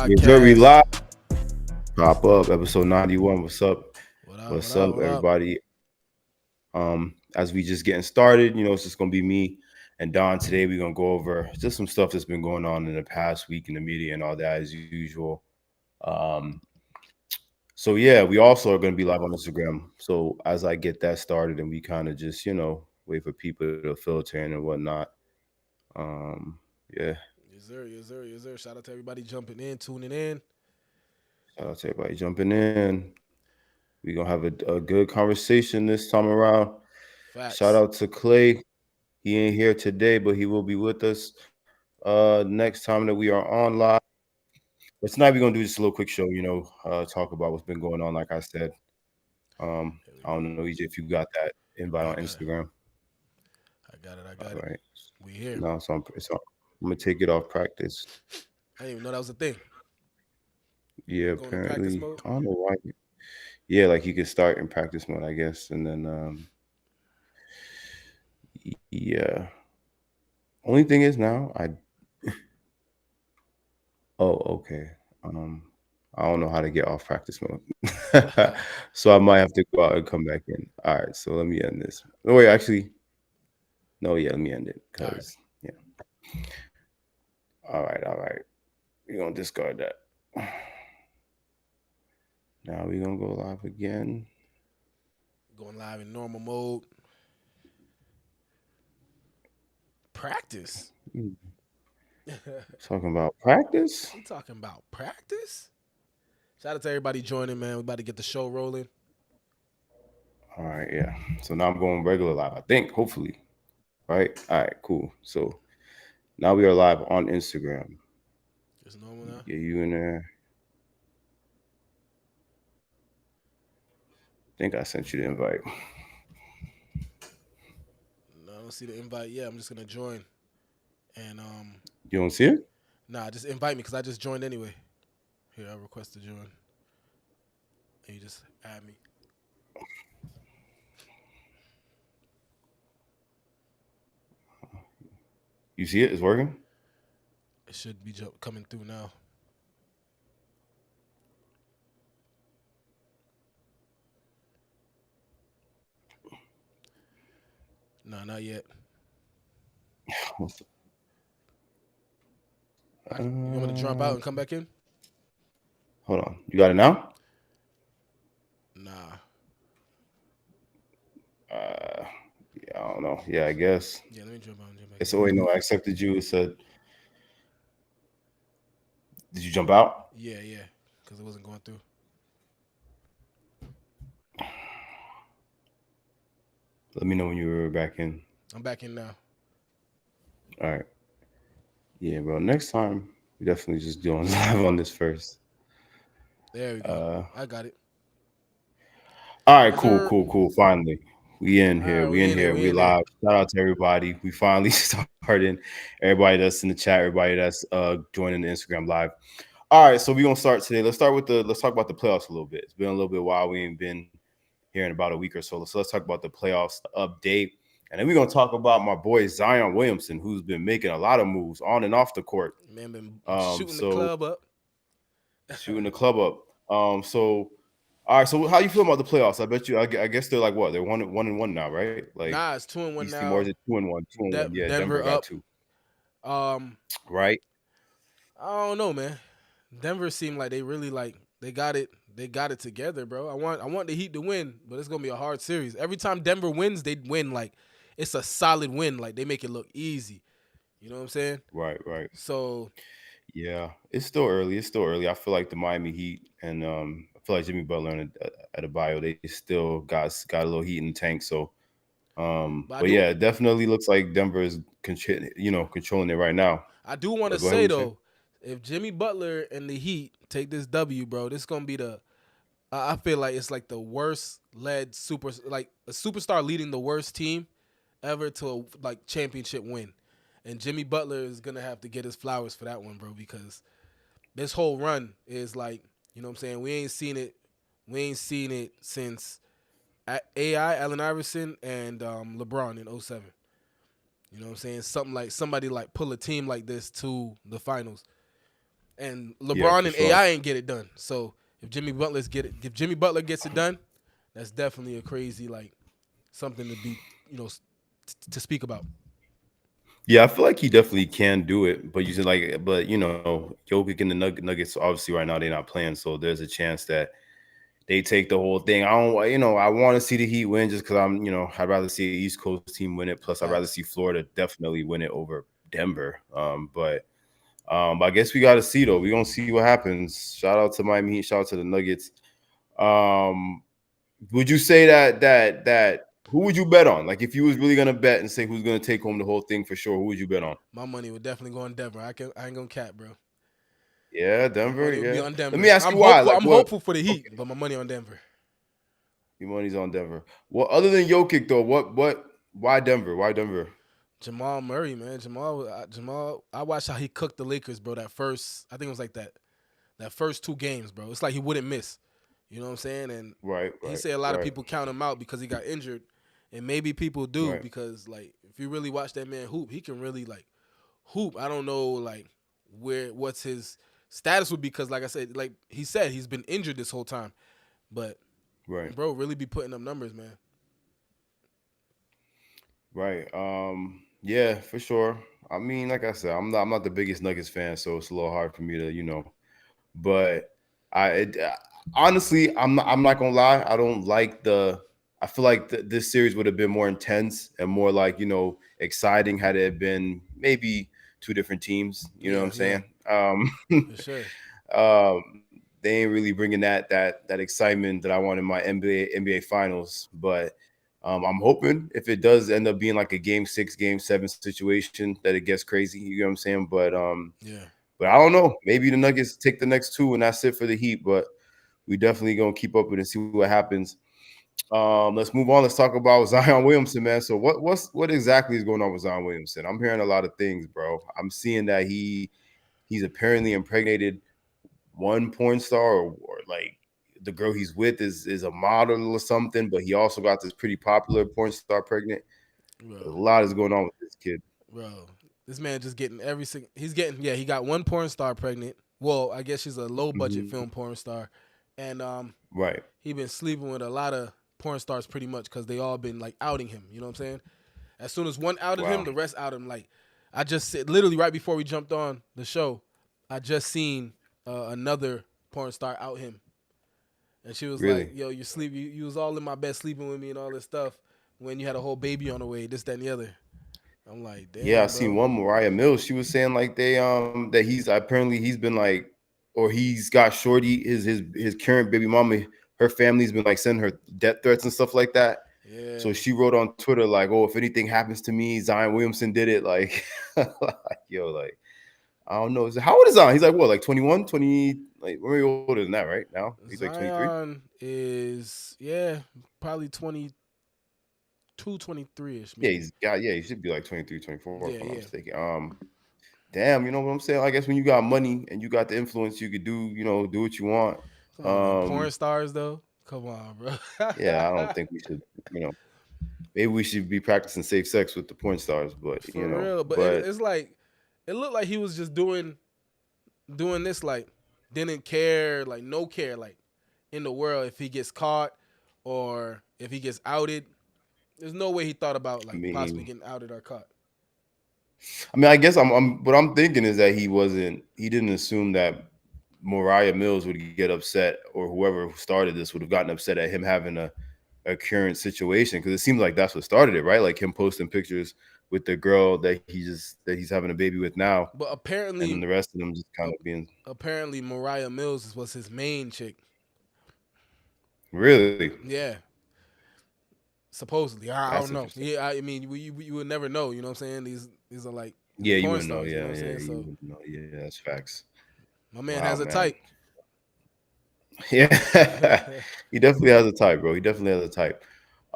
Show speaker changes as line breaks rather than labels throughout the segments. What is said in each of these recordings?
Yes, sir, we live.
Podcast.
Pop up, episode 91. What's up?
What up? What
What's
up?
up,
What up?
everybody? As we just getting started, it's just gonna be me and Don today. We're gonna go over just some stuff that's been going on in the past week in the media and all that as usual. Um, so yeah, we also are gonna be live on Instagram. So as I get that started and we kind of just, wait for people to filter in and whatnot. Um, yeah,
Yes, sir. Yes, sir. Yes, sir. Shout out to everybody jumping in, tuning in.
shout out to everybody jumping in. We're gonna have a good conversation this time around. Shout
Facts.
out to Clay. He ain't here today, but he will be with us next time that we are on live. But tonight we're gonna do just a little quick show, talk about what's been going on, like I said.
Here we
I don't
go.
know, EJ, if you got that invite on
I got it.
Instagram.
I got it. I
All
got it.
right.
We here.
No, I'm gonna take it off practice.
I didn't even know that was a thing.
Yeah,
Going to practice
apparently.
mode.
I don't know why. Yeah, like you could start in practice mode, I guess, and then yeah. Only thing is now okay. Um, I don't know how to get off practice mode, so I might have to go out and come back in. All right, so let me end this. No, wait, actually, no, yeah, let me end it
All right.
because yeah. All right. We're gonna discard that. Now we're gonna go live again.
Going live in normal mode. Practice.
Hmm, talking about practice.
We talking about practice? Shout out to everybody joining, man. We about to get the show rolling.
All right, yeah. So now I'm going regular live. I think, hopefully, right? All right, cool. So now we are live on Instagram.
Just normal now.
Get you in there. I think I sent you the invite.
No, I don't see the invite yet. I'm just gonna join. And
You don't see it?
nah, just invite me because I just joined anyway. Here, I request to join. And you just add me.
You see it? It's working.
It should be coming through now. No, not yet. You want me to jump out and come back in?
Hold on. You got it now?
Nah.
Uh, yeah, I don't know. Yeah, I guess.
Yeah, let me jump out and jump back
It's
in.
oh wait, no, I accepted you. It said, did you jump out?
Yeah, yeah, because it wasn't going through.
Let me know when you're back in.
I'm back in now.
All right. Yeah, bro. Next time we definitely just doing live on this first.
There we go.
Uh,
I got it.
all right,
Yes,
cool,
sir.
cool, cool. Finally, we in
All right,
here. We
we
in
in there.
here.
We
We
in there.
live. Shout out to everybody. We finally started. Everybody that's in the chat. Everybody that's joining the Instagram live. All right, so we're gonna start today. Let's talk about the playoffs a little bit. It's been a little bit while. We ain't been here in about a week or so. So let's talk about the playoffs update. And then we're gonna talk about my boy Zion Williamson, who's been making a lot of moves on and off the court.
Man, been shooting the
So
club up.
shooting the club up. So all right. So how you feel about the playoffs? I bet you. I guess they're like what? They're one and one now, right? Like
Nah, it's 2-1
East Timor is
now.
it 2-1, 2-1. Yeah, Denver
Denver
got
up.
two.
Um,
Right.
I don't know, man. Denver seemed like they really they got it. They got it together, bro. I want the Heat to win, but it's gonna be a hard series. Every time Denver wins, they win like it's a solid win. Like they make it look easy. You know what I'm saying?
Right. Right.
So
Yeah. It's still early. It's still early. I feel like the Miami Heat and I feel like Jimmy Butler and Adebayo, they still got a little heat in the tank. So
but I
but
do
yeah, it definitely looks like Denver is controlling it right now.
I do want to
Go ahead. What
say
you saying?
though, if Jimmy Butler and the Heat take this W, bro, this gonna be the I feel like it's like the worst led like a superstar leading the worst team ever to a like championship win. And Jimmy Butler is gonna have to get his flowers for that one, bro, because this whole run is like, you know what I'm saying? We ain't seen it. We ain't seen it since AI, Allen Iverson, and LeBron in '07. You know what I'm saying? Something like somebody like pull a team like this to the finals. and
Yeah,
LeBron
for
and
sure.
AI ain't get it done. So if Jimmy Butler gets it done, that's definitely a crazy like something to be to speak about.
Yeah, I feel like he definitely can do it, but you said like, but Jokic and the Nuggets obviously right now they're not playing, so there's a chance that they take the whole thing. I don't, I want to see the Heat win just because I'd rather see an East Coast team win it. Plus, I'd rather see
Facts.
Florida definitely win it over Denver. But I guess we got to see though. We're gonna see what happens. Shout out to Miami Heat. Shout out to the Nuggets. Um, would you say that who would you bet on? Like if you was really gonna bet and say who's gonna take home the whole thing for sure, who would you bet on?
My money would definitely go on Denver. I ain't gonna cap, bro.
Yeah,
My
Denver.
money would be
Yeah.
on
Let me
Denver.
ask
I'm
you why.
hopeful.
Like
I'm
what?
hopeful for the Heat,
Okay,
but my money on Denver.
your money's on Denver. Well, other than Jokic though, what? Why Denver? Why Denver?
Jamal Murray, man. Jamal. I watched how he cooked the Lakers, bro. That first, I think it was like that first two games, bro. It's like he wouldn't miss. You know what I'm saying? And
Right,
he
right,
said a lot of
right,
people count him out because he got injured, and maybe people do
right,
because like if you really watch that man hoop, he can really like hoop. I don't know like what's his status would be because like I said, like he said he's been injured this whole time, but
right,
bro, really be putting up numbers, man.
right. Yeah, for sure. I mean, like I said, I'm not the biggest Nuggets fan, so it's a little hard for me to, but honestly, I'm not gonna lie. I don't like the. I feel like this series would have been more intense and more like exciting had it been maybe two different teams. You know what
Yeah,
I'm
yeah,
saying?
for sure.
They ain't really bringing that excitement that I want in my NBA finals. But I'm hoping if it does end up being like a game 6, game 7 situation that it gets crazy. You know what I'm saying?
Yeah.
But I don't know. Maybe the Nuggets take the next two and that's it for the Heat. But we definitely gonna keep up with it and see what happens. Let's move on. Let's talk about Zion Williamson, man. So what exactly is going on with Zion Williamson? I'm hearing a lot of things, bro. I'm seeing that he's apparently impregnated one porn star or like the girl he's with is a model or something, but he also got this pretty popular porn star pregnant. A
Bro,
lot is going on with this kid.
bro, this man just getting every single. He's getting yeah. He got one porn star pregnant. Well, I guess she's a low budget
Mhm.
film porn star, and
Right,
he been sleeping with a lot of porn stars pretty much because they all been like outing him. You know what I'm saying? As soon as one outed him,
wow,
the rest outed him. Like I just said, literally right before we jumped on the show, I just seen another porn star out him, and she was like,
really.
"Yo, you was all in my bed sleeping with me and all this stuff when you had a whole baby on the way, this, that, and the other." I'm like,
Yeah, I
damn,
seen
bro.
one Mariah Mills. She was saying like that he's apparently he's been like or he's got Shorty his current baby mama. Her family's been like sending her death threats and stuff like that. So
Yeah,
she wrote on Twitter like, "Oh, if anything happens to me, Zion Williamson did it." Like, like yo, like I don't know. How old is Zion? He's like what, like 21, 20? Like we're older than that, right? Now he's like 23.
Zion is probably 22, 23 ish
Yeah,
maybe.
he should be like 23, 24 if
Yeah,
I'm not
yeah.
mistaken. Damn, you know what I'm saying? I guess when you got money and you got the influence, you could do what you want.
Come on, man. Porn
Um,
stars though. Come on, bro.
yeah, I don't think we should, maybe we should be practicing safe sex with the porn stars, but
For real, but
but
it's like it looked like he was just doing this like didn't care like no care like in the world if he gets caught or if he gets outed. There's no way he thought about
I
like possibly
mean,
getting outed or caught.
I guess I'm what I'm thinking is that he didn't assume that Mariah Mills would get upset or whoever started this would have gotten upset at him having a current situation because it seems like that's what started it, right? Like him posting pictures with the girl that he's having a baby with now,
But
and then the rest of them just kind of being
apparently Mariah Mills was his main chick.
really
Yeah, supposedly. I
that's
don't know.
interesting.
Yeah, I mean, you would never know. You know what I'm saying? These are like these are
Yeah, you
porn
wouldn't know.
stars. You know
Yeah,
what I'm
yeah,
saying?
you
So
wouldn't know. Yeah, that's facts.
my man
Wow,
has a
man.
type.
Yeah, he definitely has a type, bro. He definitely has a type.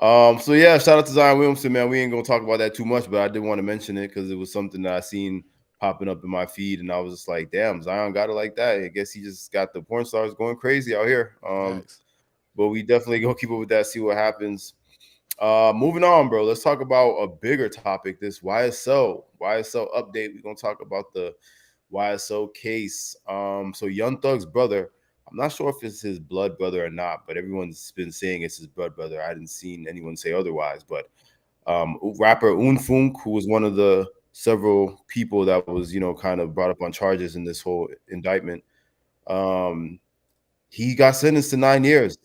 So yeah, shout out to Zion Williamson, man. We ain't gonna talk about that too much, but I did want to mention it because it was something that I seen popping up in my feed, and I was just like, damn, Zion got it like that. I guess he just got the porn stars going crazy out here.
Facts.
But we definitely gonna keep up with that, see what happens. Moving on, bro. Let's talk about a bigger topic. This YSL update. We're gonna talk about the YSL case. So Young Thug's brother, I'm not sure if it's his blood brother or not, but everyone's been saying it's his blood brother. I hadn't seen anyone say otherwise. But rapper Unfoonk, who was one of the several people that was, kind of brought up on charges in this whole indictment, um, he got sentenced to 9 years.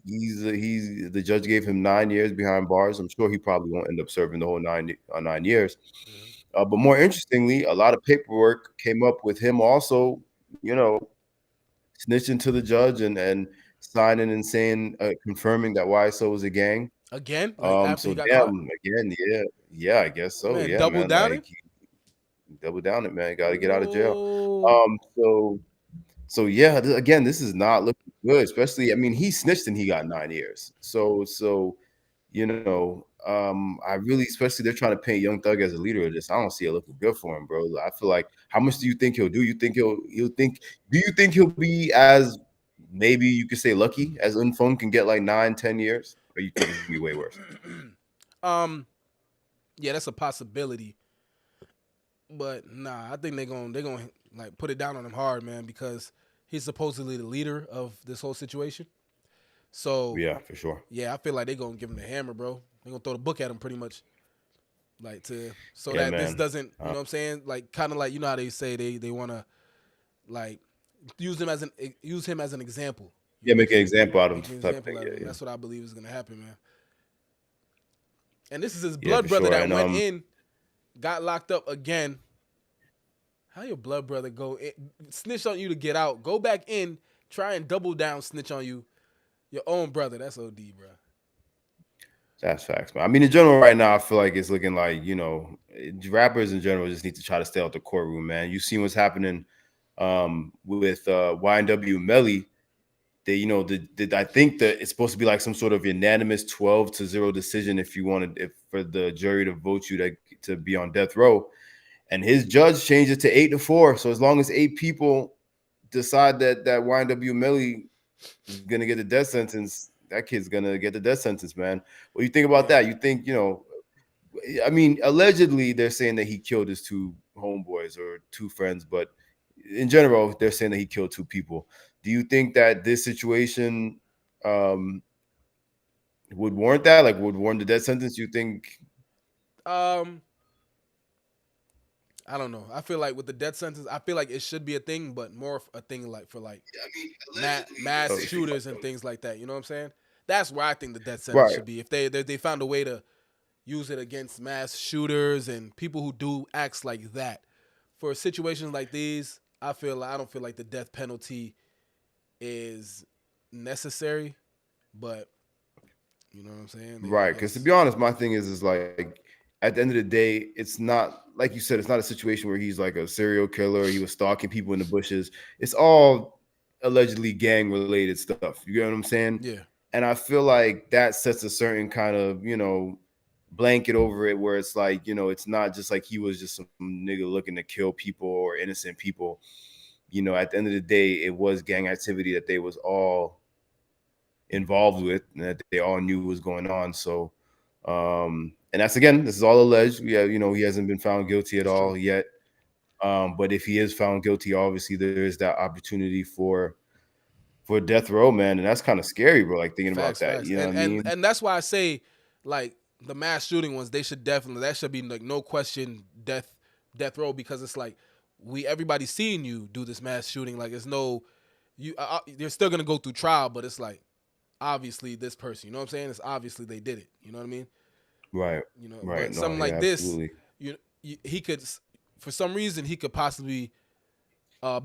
He's the judge gave him 9 years behind bars. I'm sure he probably won't end up serving the whole 9 years.
Mhm.
But more interestingly, a lot of paperwork came up with him also, snitching to the judge and signing and saying, confirming that YSO was a gang.
Again, like after
So
he got
damn,
caught,
again, yeah, I guess so.
man,
Yeah,
double
man,
downing.
like double down it, man. Got to get out of jail.
Whoa.
So yeah, again, this is not looking good. Especially, I mean, he snitched and he got 9 years. So I really, especially they're trying to paint Young Thug as a leader of this. I don't see it looking good for him, bro. I feel like, how much do you think he'll do? You think he'll think? Do you think he'll be as, maybe you could say, lucky as Unfunk can get like 9, 10 years, or you think it's gonna be way worse?
um, yeah, that's a possibility, but nah, I think they gonna like put it down on him hard, man, because he's supposedly the leader of this whole situation. So
Yeah, for sure.
yeah, I feel like they gonna give him the hammer, bro. They gonna throw the book at him pretty much, like to so
Yeah,
that this
man.
doesn't, you know what I'm saying, like kind of like you know how they say they want to like use him as an example. You
Yeah,
know what I'm
make an
saying?
example out of him,
Make an
type
example
thing.
out of
Yeah,
him.
yeah,
That's what I believe is gonna happen, man. And this is his
yeah,
blood
for
brother
sure.
that
And
went in, got locked up again. How your blood brother go in, snitch on you to get out, go back in, try and double down, snitch on you, your own brother. That's OD, bro.
that's facts, man. I mean, in general, right now, I feel like it's looking like, rappers in general just need to try to stay out the courtroom, man. You see what's happening with YNW Melly. They, I think that it's supposed to be like some sort of unanimous 12-0 decision if you wanted, if for the jury to vote you to be on death row. And his judge changed it to 8-4. So as long as 8 people decide that YNW Melly is gonna get the death sentence, that kid's gonna get the death sentence, man. What do you think about
Yeah.
that? You think, I mean, allegedly they're saying that he killed his two homeboys or two friends, but in general, they're saying that he killed 2 people. Do you think that this situation um, would warrant that? Like, would warrant the death sentence? You think?
Um, I don't know. I feel like with the death sentence, I feel like it should be a thing, but more a thing like for like
I mean, allegedly they're
mass
saying he
shooters and things like that. You know what I'm saying? That's where I think the death sentence
right,
should be. If they found a way to use it against mass shooters and people who do acts like that. For situations like these, I don't feel like the death penalty is necessary, but you know what I'm saying?
right. Because to
It's
be honest, my thing is like at the end of the day, it's not like you said. It's not a situation where he's like a serial killer. He was stalking people in the bushes. It's all allegedly gang related stuff. You get what I'm saying?
yeah,
And I feel like that sets a certain kind of, blanket over it where it's like, it's not just like he was just some nigga looking to kill people or innocent people. At the end of the day, it was gang activity that they was all involved with and that they all knew was going on. So, and that's, again, this is all alleged. Yeah, he hasn't been found guilty at
it's true.
all yet. But if he is found guilty, obviously there is that opportunity for death row, man, and that's kind of scary, bro. Like thinking about
Facts,
that,
facts,
you know what I
and
mean?
and that's why I say like the mass shooting ones, they should definitely that should be like no question death row because it's like everybody's seeing you do this mass shooting. Like it's no they're still gonna go through trial, but it's like obviously this person, you know what I'm saying? It's obviously they did it. You know what I mean?
Right,
You know,
right.
but
No,
something
yeah,
like this,
absolutely.
he could for some reason he could possibly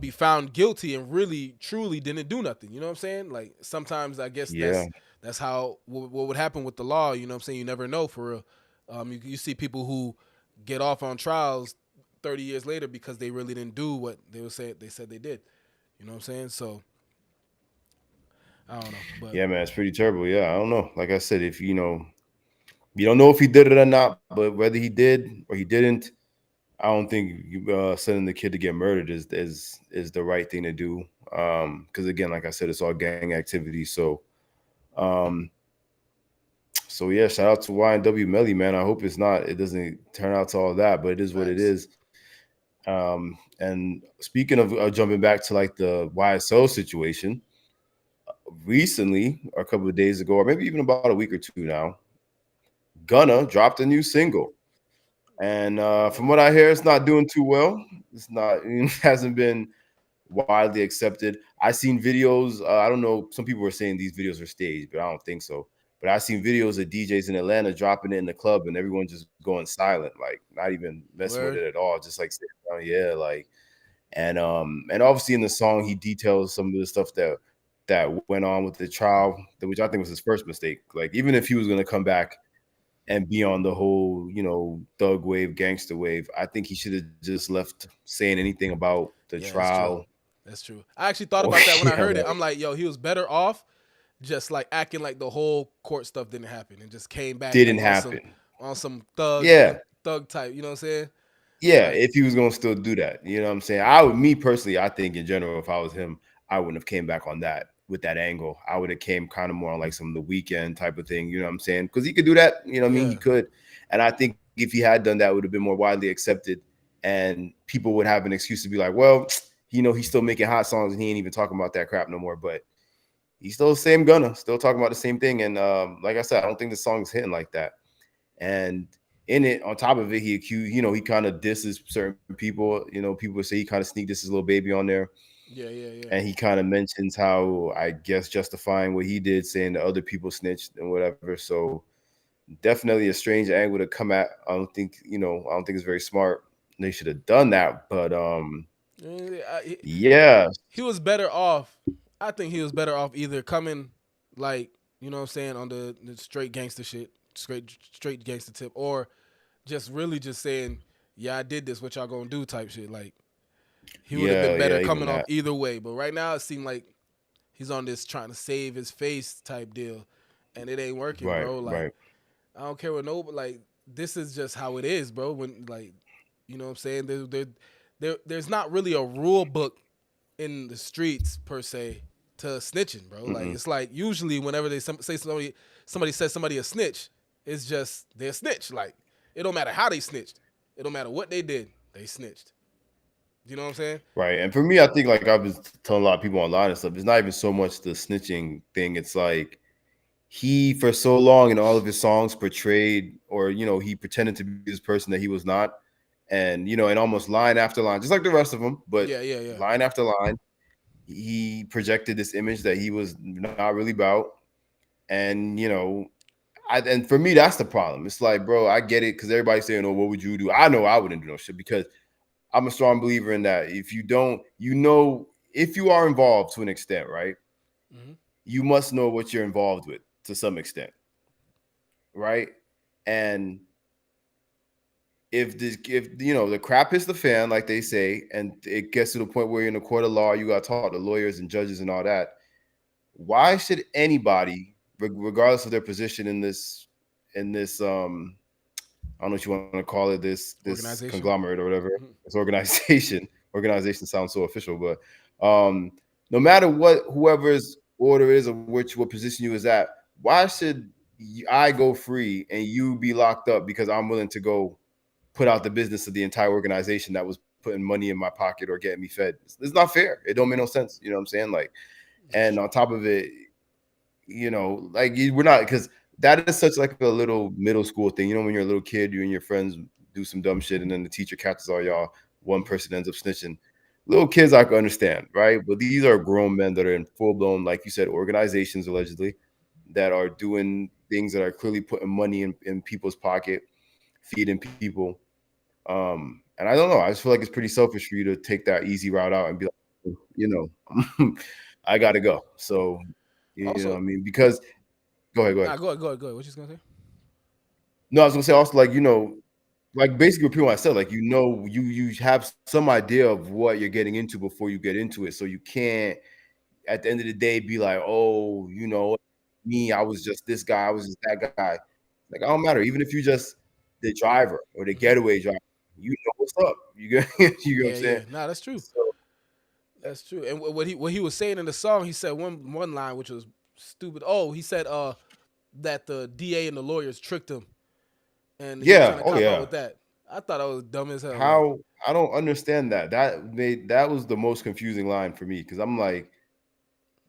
be found guilty and really truly didn't do nothing. You know what I'm saying? Like sometimes I guess
Yeah,
that's how what would happen with the law. You know what I'm saying? You never know for real. You see people who get off on trials 30 years later because they really didn't do what they said they did. You know what I'm saying? So I don't know, but
yeah, man, it's pretty terrible. Yeah, I don't know. Like I said, if you don't know if he did it or not, but whether he did or he didn't, I don't think sending the kid to get murdered is the right thing to do. Because again, like I said, it's all gang activity. Um, so yeah, shout out to YNW Melly, man. I hope it doesn't turn out to all that, but it is what it
facts.
is. And speaking of jumping back to like the YSL situation, recently, or a couple of days ago, or maybe even about a week or two now, Gunna dropped a new single. And from what I hear, it's not doing too well. It's not, it hasn't been widely accepted. I seen videos. I don't know. Some people were saying these videos are staged, but I don't think so. But I seen videos of DJs in Atlanta dropping it in the club, and everyone just going silent, like not even messing with it
Word.
at all, just like sitting down, yeah, like. And obviously in the song he details some of the stuff that went on with the trial, which I think was his first mistake. Like even if he was gonna come back and be on the whole, thug wave, gangster wave, I think he should have just left saying anything about the
Yeah, that's true.
trial.
That's true. I actually thought
Or
about that when I
yeah,
heard it.
like
I'm like, yo, he was better off just like acting like the whole court stuff didn't happen and just came back
didn't
like
happen.
on some thug
Yeah.
thug type. You know what I'm saying?
Yeah,
Like,
if he was gonna still do that, you know what I'm saying? I would, me personally, I think in general, if I was him, I wouldn't have came back on that with that angle. I would have came kind of more on like some of the weekend type of thing, you know what I'm saying? Because he could do that, you know what I mean? He
yeah,
could. And I think if he had done that, it would have been more widely accepted and people would have an excuse to be like, well, he's still making hot songs and he ain't even talking about that crap no more. But he's still the same Gunna, still talking about the same thing. And like I said, I don't think the song is hitting like that. And in it, on top of it, he accused, he kind of disses certain people. People say he kind of sneak this his little baby on there.
yeah, yeah, yeah,
And he kind of mentions how, I guess, justifying what he did, saying that other people snitched and whatever. So definitely a strange angle to come at. I don't think it's very smart. They should have done that. But yeah,
he was better off. I think he was better off either coming like you know what I'm saying on the straight gangster shit, straight gangster tip, or just really just saying, yeah, I did this. What y'all gonna do? Type shit. Like he would have been
yeah,
better
even
coming off
that.
either way. But right now it seemed like he's on this trying to save his face type deal, and it ain't working,
Right,
bro. Like
right.
I don't care what no, but like this is just how it is, bro. When like you know what I'm saying, there's not really a rule book in the streets per se to snitching, bro. Like
Mm-mm.
it's like usually whenever they say somebody says somebody a snitch, it's just they're a snitch. Like it don't matter how they snitched, it don't matter what they did, they snitched. You know what I'm saying?
Right. And for me, I think like I was telling a lot of people online and stuff, it's not even so much the snitching thing. It's like he for so long in all of his songs portrayed, or he pretended to be this person that he was not. And and almost line after line, just like the rest of them, but
Yeah, yeah, yeah.
line after line, he projected this image that he was not really about. And and for me, that's the problem. It's like, bro, I get it because everybody's saying, "Oh, what would you do?" I know I wouldn't do no shit because I'm a strong believer in that. If you don't, if you are involved to an extent, right,
Mm-hmm.
you must know what you're involved with to some extent, right? And if the crap hits the fan, like they say, and it gets to the point where you're in a court of law, you got to talk to lawyers and judges and all that. Why should anybody, regardless of their position in this I don't know what you want to call it, this
Organization.
conglomerate or whatever,
Mm-hmm.
this organization. Organization sounds so official, but no matter what whoever's order is or what position you is at, why should I go free and you be locked up because I'm willing to go put out the business of the entire organization that was putting money in my pocket or getting me fed? It's not fair. It don't make no sense. You know what I'm saying? Like,
That's
and
true.
on top of it, like we're not, because that is such like a little middle school thing. When you're a little kid, you and your friends do some dumb shit, and then the teacher catches all y'all. One
Mm-hmm.
person ends up snitching. Little kids, I can understand, right? But these are grown men that are in full blown, like you said, organizations allegedly that are doing things that are clearly putting money in people's pocket, feeding people. And I don't know. I just feel like it's pretty selfish for you to take that easy route out and be like, I got to go. So, what I
Also,
mean, because go ahead, go ahead.
nah, go ahead, go ahead, go ahead. What you gonna say?
No, I was gonna say also, like, like basically what people I said, like, you have some idea of what you're getting into before you get into it. So you can't at the end of the day be like, oh, me, I was just this guy, I was just that guy. Like, I don't matter. Even if you just the driver or the
Mm-hmm.
getaway driver, you know what's up. You get you know what I'm
Yeah,
saying?
yeah. Nah, that's true.
So
That's true. And what he was saying in the song, he said one line which was stupid. Oh, he said that the DA and the lawyers tricked him, and he was trying
yeah,
to
oh
cop out
yeah.
with that. I thought that was dumb as hell. Like,
How? I don't understand that. That was the most confusing line for me because I'm like,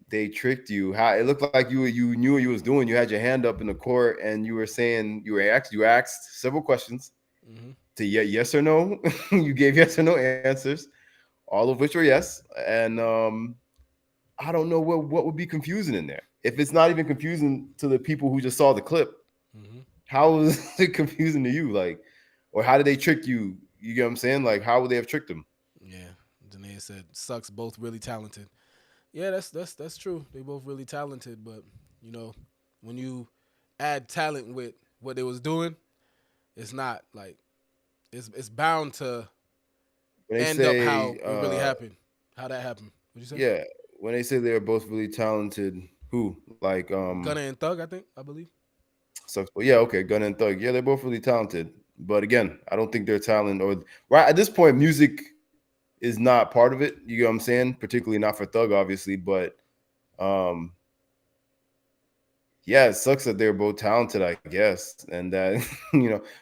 they tricked you. How it looked like you knew what you was doing. You had your hand up in the court and you were saying you asked several questions
Mm-hmm.
to yes or no. You gave yes or no answers, all of which were yes. And I don't know what would be confusing in there. If it's not even confusing to the people who just saw the clip,
Mm-hmm.
how is it confusing to you? Like, or how did they trick you? You get what I'm saying? Like, how would they have tricked them?
Yeah, Janae said sucks. Both really talented. Yeah, that's true. They both really talented, but you know, when you add talent with what they was doing, it's not like it's bound to
When they
end up
say,
how it really happened. How that happened? What'd you say?
yeah, when they say they're both really talented, who like
Gunna and Thug, I think, I believe.
sucks. But yeah, okay, Gunna and Thug, yeah, they're both really talented. But again, I don't think their talent or right at this point, music is not part of it. You get what I'm saying? Particularly not for Thug, obviously, but um yeah, it sucks that they're both talented, I guess, and that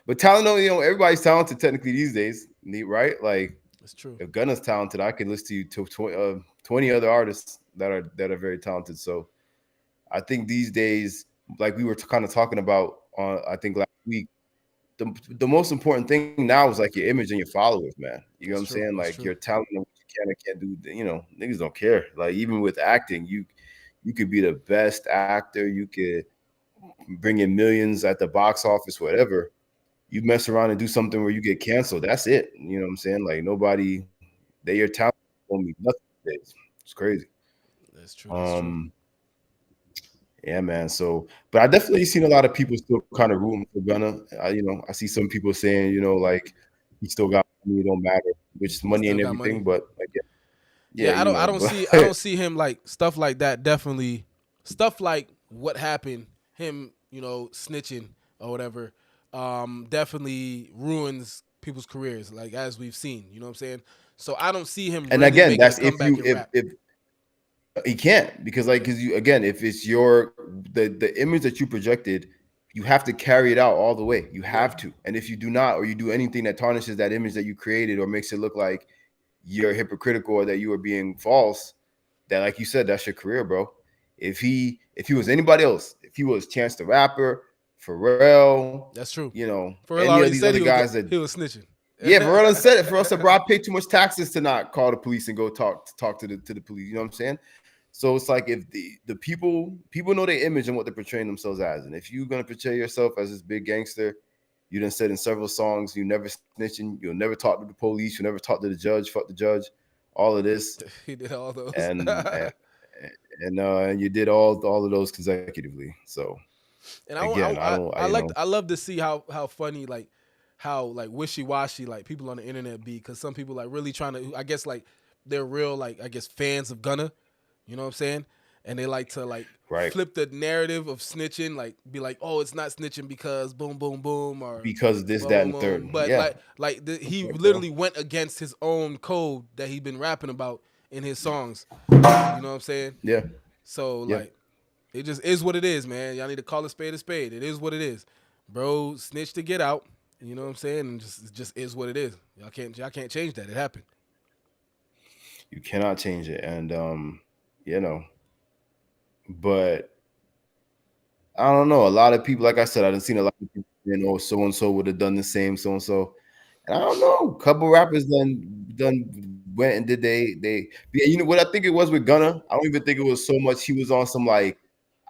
but talent, everybody's talented technically these days, right? Like
It's true.
if Gunna's talented, I could list to you to 20 other artists that are very talented. So I think these days, like we were kind of talking about on I think last week, the most important thing now is like your image and your followers, man. You know what I'm
It's
saying?
true. It's
Like your
true.
talent and what you can and can't do. Niggas don't care. Like even with acting, you could be the best actor. You could bring in millions at the box office, whatever. You mess around and do something where you get canceled. That's it. You know what I'm saying? Like nobody, they your talent don't mean nothing these days. It's crazy.
That's true. That's true.
Um, yeah, man. So, but I definitely seen a lot of people still kind of rooting for Gunna. I see some people saying, like he still got money, it don't matter, which
He
money
still
and
got money.
everything. But again, yeah,
Yeah, I don't
but
see I don't see him like stuff like that. Definitely stuff like what happened, him, snitching or whatever, definitely ruins people's careers. Like as we've seen, you know what I'm saying. So I don't see him
and
really
again,
making a
that's if
comeback
you
in rap.
if he can't because
Yeah,
because you again, if it's the image that you projected, you have to carry it out all the way. You
yeah,
have to, and if you do not, or you do anything that tarnishes that image that you created, or makes it look like you're hypocritical or that you are being false, that like you said, that's your career, bro. If he was anybody else, if he was Chance the Rapper, Pharrell,
that's true. Pharrell
any of
already
these
said
other guys that
he was snitching.
yeah, Pharrell done said it. Pharrell said, bro, I pay too much taxes to not call the police and go talk to the police. You know what I'm saying? So it's like if the people know their image and what they're portraying themselves as, and if you're gonna portray yourself as this big gangster, you done said in several songs, you never snitching, you'll never talk to the police, you never talk to the judge, fuck the judge, all of this,
He did all those.
and and you did all of those consecutively. So
And
again, I don't,
I love to see how funny like how like wishy washy like people on the internet be, because some people like really trying to, I guess, like they're real like I guess fans of Gunna, you know what I'm saying, and they like to like
right
flip the narrative of snitching, like be like, oh, it's not snitching because boom boom boom or
because this,
boom
that,
boom
and third,
boom, but
yeah,
he
okay, bro,
literally went against his own code that he been rapping about in his songs, you know what I'm saying,
yeah,
so
yeah.
like it just is what it is, man. Y'all need to call a spade a spade. It is what it is. Bro snitch to get out. You know what I'm saying? And just it just is what it is. Y'all can't change that. It happened.
You cannot change it, and you know, but I don't know. A lot of people, like I said, I didn't seen a lot of people saying, "Oh, so and so would have done the same, so and so." And I don't know. A couple rappers done went and did yeah, you know what I think it was with Gunna? I don't even think it was so much he was on some like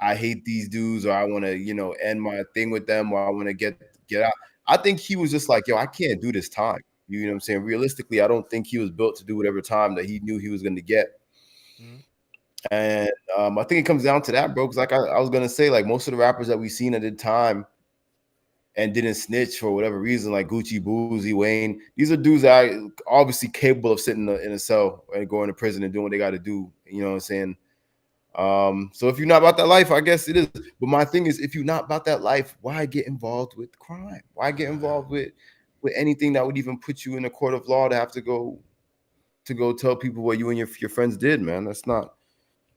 I hate these dudes or I want to, end my thing with them or I want to get out. I think he was just like, yo, I can't do this time. You know what I'm saying? Realistically, I don't think he was built to do whatever time that he knew he was going to get.
Mm-hmm.
And I think it comes down to that, bro. Because like I was gonna say, like most of the rappers that we seen at the time and didn't snitch for whatever reason, like Gucci, Boozy, Wayne. These are dudes that are obviously capable of sitting in a cell and going to prison and doing what they got to do. You know what I'm saying? So if you're not about that life, I guess it is. But my thing is, if you're not about that life, why get involved with crime? Why get involved with anything that would even put you in a court of law to have to go tell people what you and your friends did, man? That's not.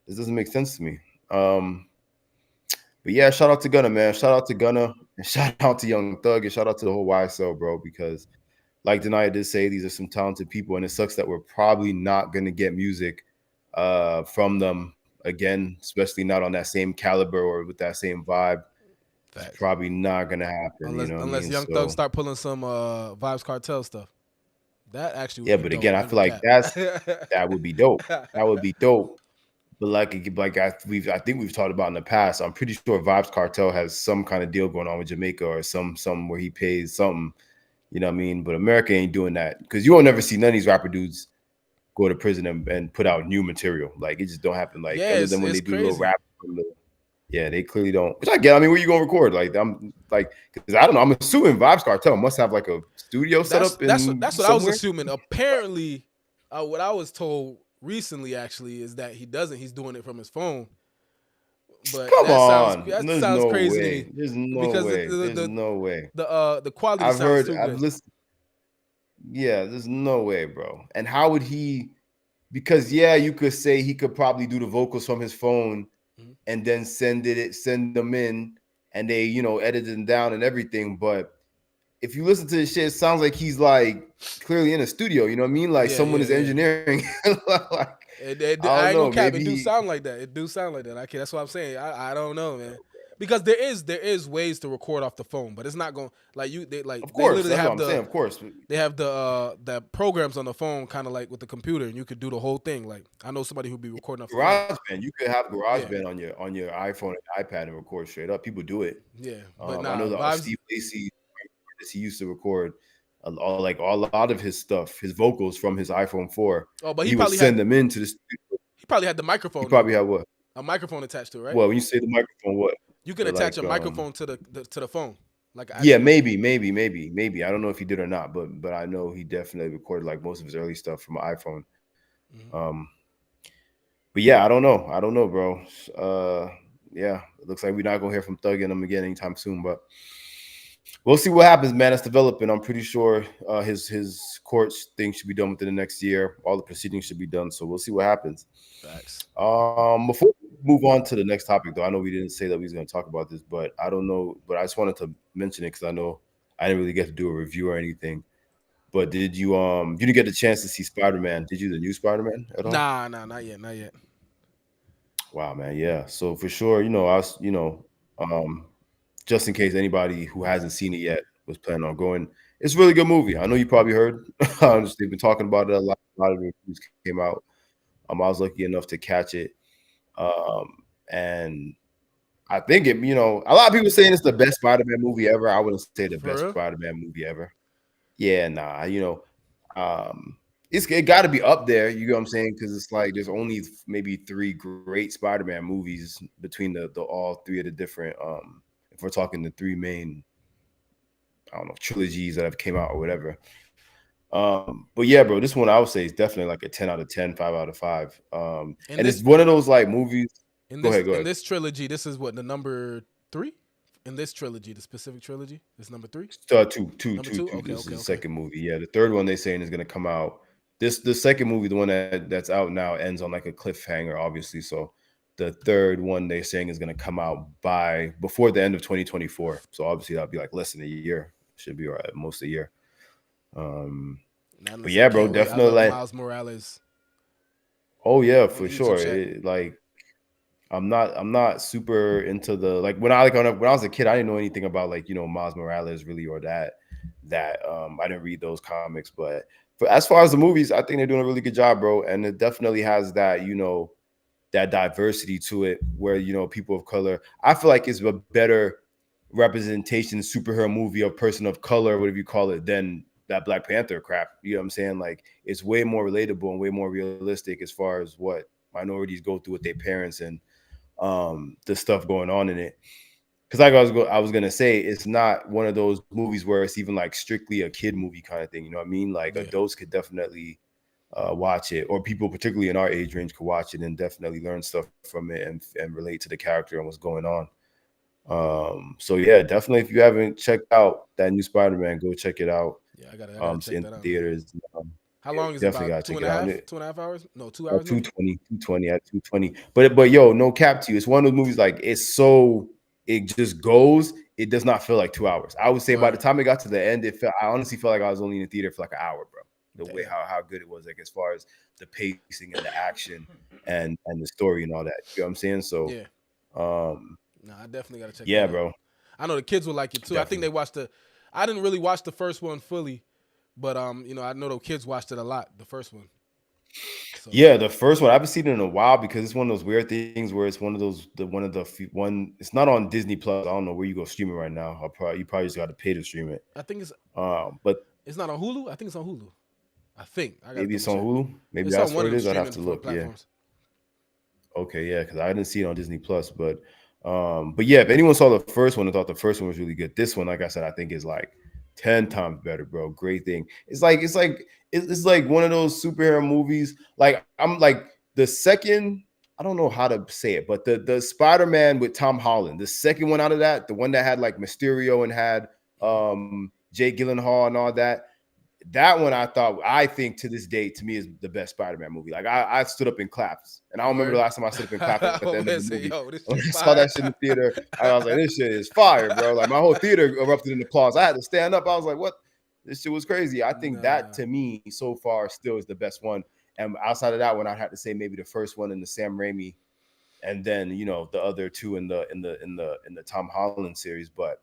This doesn't make sense to me. Um, but yeah, shout out to Gunna, man. Shout out to Gunna, and shout out to Young Thug, and shout out to the whole YSL, bro. Because like Denia did say, these are some talented people, and it sucks that we're probably not going to get music from them again, especially not on that same caliber or with that same vibe. It's
Facts.
probably not going to happen. You
Unless
know what I
unless
mean?
Young Thug
So
start pulling some Vibes Cartel stuff. That actually would
yeah,
be
but
dope.
again,
I
I
ain't
feel
gonna
like
cap.
that would be dope. That would be dope. But I think we've talked about in the past. I'm pretty sure Vibes Cartel has some kind of deal going on with Jamaica or some where he pays something. You know what I mean? But America ain't doing that because you won't never see none of these rapper dudes go to prison and put out new material. Like it just don't happen. Like
Yeah,
other than when
it's
they do little rap
crazy.
from the yeah, they clearly don't. Which I get. I mean, where you gonna record? Like I'm like because I don't know. I'm assuming Vibes Cartel must have like a studio set
That's
up
that's what
in
that's what I was
somewhere.
assuming. Apparently, what I was told recently actually is that he doesn't. He's doing it from his phone. But
Come on,
that
there's
sounds
no
crazy to me
way. There's no
because
way. There's no way.
the quality sounds too
I've
good.
listened. Yeah, there's no way, bro. And how would he? Because yeah, you could say he could probably do the vocals from his phone
Mhm.
and then send them in, and they edit them down and everything. But if you listen to this shit, it sounds like he's like clearly in a studio. You know what I mean? Like
Yeah,
someone
yeah,
is
yeah.
engineering. Like I
I
don't
ain't gonna
know.
cap. It
Maybe
do
he.
sound like that. It do sound like that. Okay, that's what I'm saying. I don't know, man. Because there is ways to record off the phone, but it's not going like
Of
they
course,
literally
that's what
have
I'm saying. Of course,
the programs on the phone kind of like with the computer, and you could do the whole thing. Like I know somebody who'd be recording off the phone.
GarageBand. You could have
Yeah,
GarageBand on your iPhone and iPad and record straight up. People do it.
yeah, but
I know
nah,
that
vibes.
Steve Lacy, he used to record a lot of his stuff, his vocals from his iPhone 4.
Oh, but
He would send them into the studio.
he probably had the
He
microphone though,
probably had what?
a microphone attached to it, right?
Well, when you say the microphone, what?
You can attach
Like
a microphone to the phone, like an
yeah,
actual microphone.
maybe. I don't know if he did or not, but I know he definitely recorded like most of his early stuff from an iPhone.
Mhm.
Um, but yeah, I don't know, bro. Yeah, it looks like we're not gonna hear from Thug and him again anytime soon, but we'll see what happens, man. It's developing. I'm pretty sure his court thing should be done within the next year. All the proceedings should be done, so we'll see what happens.
Facts.
Before we move on to the next topic, though, I know we didn't say that we was going to talk about this, but I don't know. But I just wanted to mention it because I know I didn't really get to do a review or anything. But you didn't get the chance to see Spider-Man? Did you the new Spider-Man at all?
Nah, not yet, not yet.
Wow, man, yeah. So for sure, I was, just in case anybody who hasn't seen it yet was planning on going, it's a really good movie. I know you probably heard. They've been talking about it a lot. A lot of reviews came out. I was lucky enough to catch it. And I think a lot of people saying it's the best Spider-Man movie ever. I wouldn't say the best
For real?
Spider-Man movie ever. Yeah, nah, it got to be up there. You know what I'm saying? Because it's like there's only maybe three great Spider-Man movies between the all three of the different. If we're talking the three main, I don't know, trilogies that have came out or whatever. But yeah, bro, this one I would say is definitely like a 10 out of 10, 5 out of 5.
In
And it's
this
one of those like movies.
in
Go
this
ahead, go
in
ahead.
this trilogy, this is what the number 3 in this trilogy, the specific trilogy. This number 3, number 2. Okay,
This is
okay,
the
okay.
second movie. Yeah, the third one they saying is gonna come out. The second movie, the one that's out now, ends on like a cliffhanger, obviously. So the third one they're saying is gonna come out by before the end of 2024. So obviously that'll be like less than a year. Should be right, most a year. Um,
Now
but
listen,
yeah, bro,
can't wait. I
definitely
love
like.
Miles Morales
Oh yeah,
on
for
the YouTube
sure.
chat.
Like I'm not super into the like when I was a kid, I didn't know anything about like Miles Morales really or that I didn't read those comics, but as far as the movies, I think they're doing a really good job, bro, and it definitely has that that diversity to it where people of color. I feel like it's a better representation superhero movie of person of color, whatever you call it, than that Black Panther crap. You know what I'm saying? Like it's way more relatable and way more realistic as far as what minorities go through with their parents and the stuff going on in it. Because like I was gonna say, it's not one of those movies where it's even like strictly a kid movie kind of thing. You know what I mean? Like
Yeah,
adults could definitely watch it, or people particularly in our age range could watch it and definitely learn stuff from it and relate to the character and what's going on. So yeah, definitely if you haven't checked out that new Spider-Man, go check it out.
yeah. I gotta
It's
check
in
that out, man.
theaters.
How
Yeah,
long is it?
definitely
About
gotta check it out. And
2.5 hours? No, 2 hours maybe.
220 at 220. But yo, no cap to you. It's one of those movies like it's so it just goes. It does not feel like 2 hours. I would say by the
Word.
time it got to the end, I honestly felt like I was only in the theater for like an hour, bro. The way
Damn.
how good it was, like as far as the pacing and the action and the story and all that. You know what I'm saying? So,
Yeah.
um,
No, I definitely gotta check
yeah,
that out.
bro,
I know the kids will like it too. I think they
definitely.
watched the. I didn't really watch the first one fully, but I know the kids watched it a lot. The first one. So
Yeah, the first one I haven't seen it in a while because it's one of those weird things where it's one of those the one of the one. It's not on Disney Plus. I don't know where you go stream it right now. You probably just got to pay to stream it.
I think
But
it's not on Hulu. I think it's on Hulu. I think I gotta
maybe
double
it's on
check.
Hulu. Maybe
It's on
that's
one
where
of
it
them
is. I'd have
streaming
to look. Yeah.
platforms.
Okay, yeah, because I didn't see it on Disney Plus, but yeah, if anyone saw the first one and thought the first one was really good, this one, like I said, I think is like 10 times better, bro. Great thing. It's like one of those superhero movies. Like I'm like the second, I don't know how to say it, but the Spider-Man with Tom Holland, the second one out of that, the one that had like Mysterio and had
Mhm.
Jay Gyllenhaal and all that. That one I think to this day to me is the best Spider-Man movie. Like I stood up in claps, and I don't remember the
Word.
last time I stood up in claps at the end
I'm
of the
gonna say,
movie.
yo, this
When
shit
I saw
fire.
that shit in the theater, I was like, this shit is fire, bro. Like my whole theater erupted in applause. I had to stand up. I was like, what? This shit was crazy. I think that
Nah.
to me so far still is the best one. And outside of that one, I'd have to say maybe the first one in the Sam Raimi, and then the other two in the Tom Holland series. But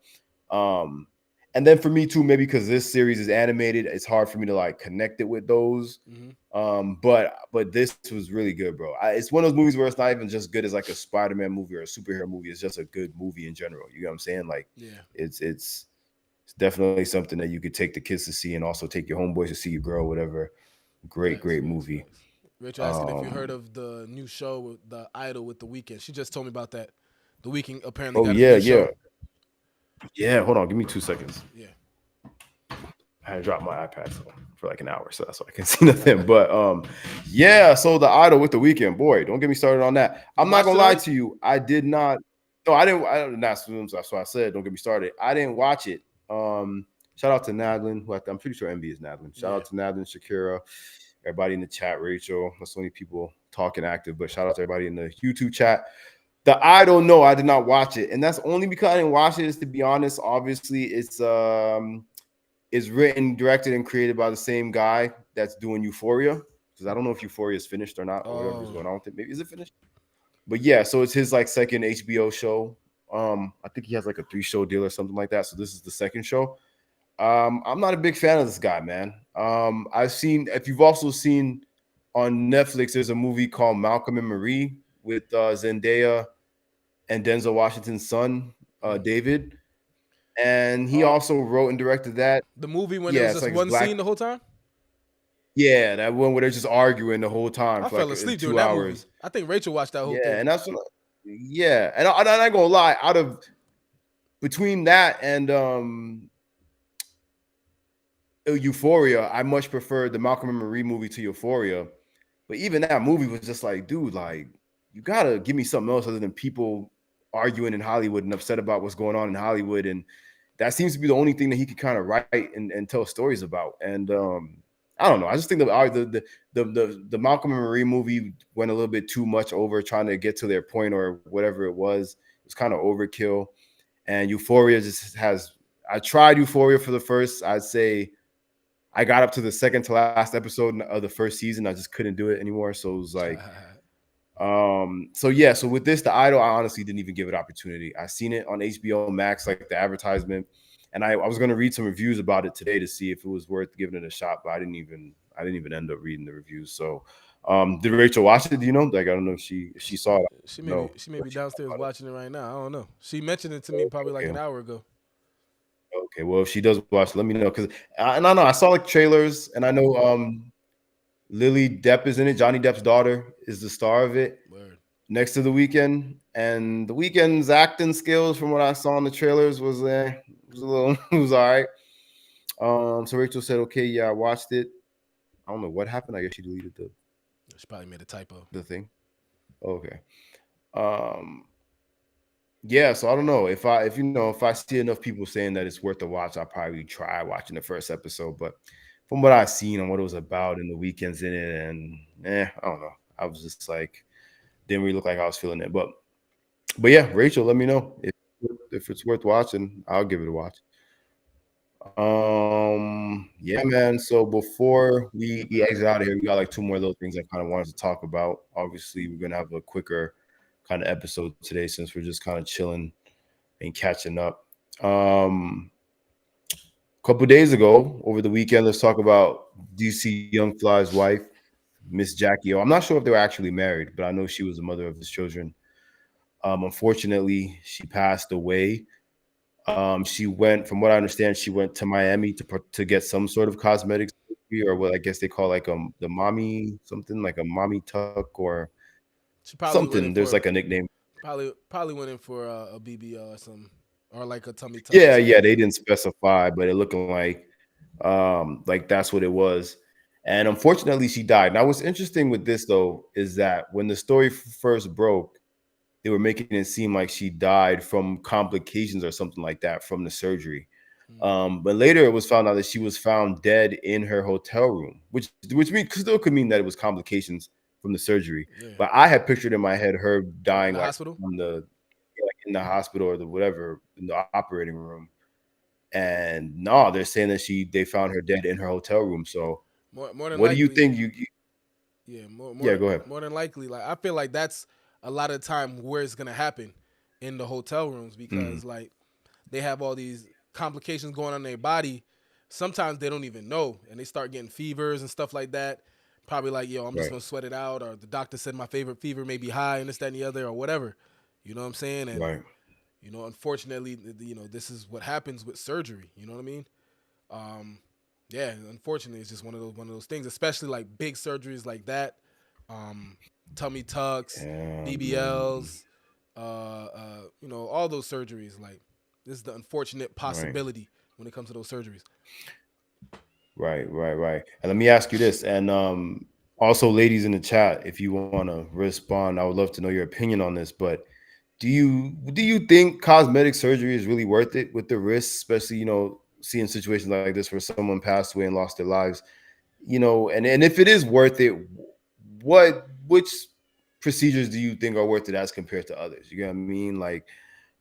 um, and then for me too, maybe because this series is animated, it's hard for me to like connect it with those.
Hmm.
But this was really good, bro. It's one of those movies where it's not even just good as like a Spider-Man movie or a superhero movie. It's just a good movie in general. You know what I'm saying? Like
Yeah.
it's definitely something that you could take the kids to see and also take your homeboys to see your girl, whatever.
Facts,
Great
facts,
movie.
facts. Rachel asking if you heard
Um,
of the new show with the Idol with the Weekend. She just told me about that. The Weekend apparently
oh
got his new
yeah.
show.
Yeah, hold on, give me 2 seconds.
Yeah.
I had dropped my iPad for like an hour, so that's why I can see nothing. But yeah. So the Idol with the Weekend, boy, don't get me started on that.
You
I'm not
watched
gonna
it
lie
already?
to you. I did not. No, I didn't. That's why I said don't get me started. I didn't watch it. Shout out to Nadlin, who I'm pretty sure MB is Nadlin. Shout
Yeah.
out to Nadlin, Shakira, everybody in the chat, Rachel. There's so many people talking active, but shout out to everybody in the YouTube chat. The Idol, no, I did not watch it, and that's only because I didn't watch it. Is to be honest, obviously, it's written, directed, and created by the same guy that's doing Euphoria. Because I don't know if Euphoria is finished or not, or whatever's
Oh.
going on with it. Maybe is it finished? But yeah, so it's his like second HBO show. I think he has like a 3 show deal or something like that. So this is the second show. I'm not a big fan of this guy, man. I've seen if you've also seen on Netflix, there's a movie called Malcolm and Marie with Zendaya and Denzel Washington's son,
Mm.
David. And he
Oh,
also wrote and directed that.
the movie when it
Yeah,
was
it's
just
like his
one
black.
scene the whole time?
Yeah, that one where they're just arguing the whole time
I
for
fell
like
asleep during
two
that movie.
hours.
I think Rachel watched that whole
Yeah,
thing.
and that's what. Yeah, and I'm not gonna lie. Out of between that and Euphoria, I much prefer the Malcolm and Marie movie to Euphoria. But even that movie was just like, dude, like you gotta give me something else other than people arguing in Hollywood and upset about what's going on in Hollywood. And that seems to be the only thing that he could kind of write and tell stories about. And I don't know. I just think the Malcolm and Marie movie went a little bit too much over trying to get to their point or whatever it was. It was kind of overkill. And Euphoria just has. I tried Euphoria for the first. I'd say I got up to the second to last episode of the first season. I just couldn't do it anymore. So it was like, so yeah. So with this, the Idol, I honestly didn't even give it opportunity. I seen it on HBO Max, like the advertisement, and I was gonna read some reviews about it today to see if it was worth giving it a shot, but I didn't even end up reading the reviews. So, did Rachel watch it? Do you know? Like, I don't know if she saw it. No,
She may
what
be
she thought
downstairs
about it.
watching it right now. I don't know. She mentioned it to me
Okay,
probably like
okay.
an hour ago.
Okay, well, if she does watch, let me know because and I know I saw like trailers, and I know Lily Depp is in it. Johnny Depp's daughter is the star of it,
Word.
next to the weekend. And the weekend's acting skills, from what I saw in the trailers, was a little it was all right. So Rachel said, "Okay, yeah, I watched it. I don't know what happened. I guess she deleted
She probably made a typo.
the thing. Okay. Um, yeah, so I don't know if I see enough people saying that it's worth the watch, I'll probably try watching the first episode. But from what I've seen and what it was about and the weekends in it, and I don't know. I was just like, didn't really look like I was feeling it. But yeah, Rachel, let me know. if it's worth watching, I'll give it a watch. Yeah, man. So before we exit out of here, we got like two more little things I kind of wanted to talk about. Obviously, we're gonna have a quicker kind of episode today since we're just kind of chilling and catching up. A couple days ago, over the weekend, let's talk about DC Young Fly's wife, Ms Jacky Oh. I'm not sure if they were actually married, but I know she was the mother of his children. Unfortunately, she passed away. She went, from what I understand, she went to Miami to get some sort of cosmetic surgery, or what I guess they call like the mommy something, like a mommy tuck or
She probably went in
something. There's
for
like a nickname.
probably went in for a BBL or something, or like a tummy tuck or
Yeah,
something
yeah,
like
they
that.
didn't specify, but it looking like that's what it was. And unfortunately, she died. Now, what's interesting with this though is that when the story first broke, they were making it seem like she died from complications or something like that from the surgery.
Mm,
But later it was found out that she was found dead in her hotel room, which means still could mean that it was complications from the surgery.
yeah,
But I had pictured in my head her
in
dying
the
like
hospital.
on the like in the hospital or the whatever in the operating room. And no, they're saying that they found her dead in her hotel room. So
More than
what do you
likely,
think?
yeah,
Yeah, go ahead.
more than likely. Like I feel like that's a lot of time where it's gonna happen in the hotel rooms
Mm,
because like they have all these complications going on in their body. Sometimes they don't even know, and they start getting fevers and stuff like that. Probably like, yo, I'm just
right,
gonna sweat it out, or the doctor said my favorite fever may be high, and this, that, and the other, or whatever. You know what I'm saying? And
right.
unfortunately, this is what happens with surgery. You know what I mean? Um, yeah, unfortunately, it's just one of those things, especially like big surgeries like that, um, tummy tucks,
Yeah, man.
BBLs, all those surgeries. Like this is the unfortunate
Right.
possibility when it comes to those surgeries.
Right, right, right. And let me ask you this, and also, ladies in the chat, if you want to respond, I would love to know your opinion on this. But do you think cosmetic surgery is really worth it with the risks, especially seeing situations like this where someone passed away and lost their lives? And if it is worth it, which procedures do you think are worth it as compared to others? You know what I mean? Like,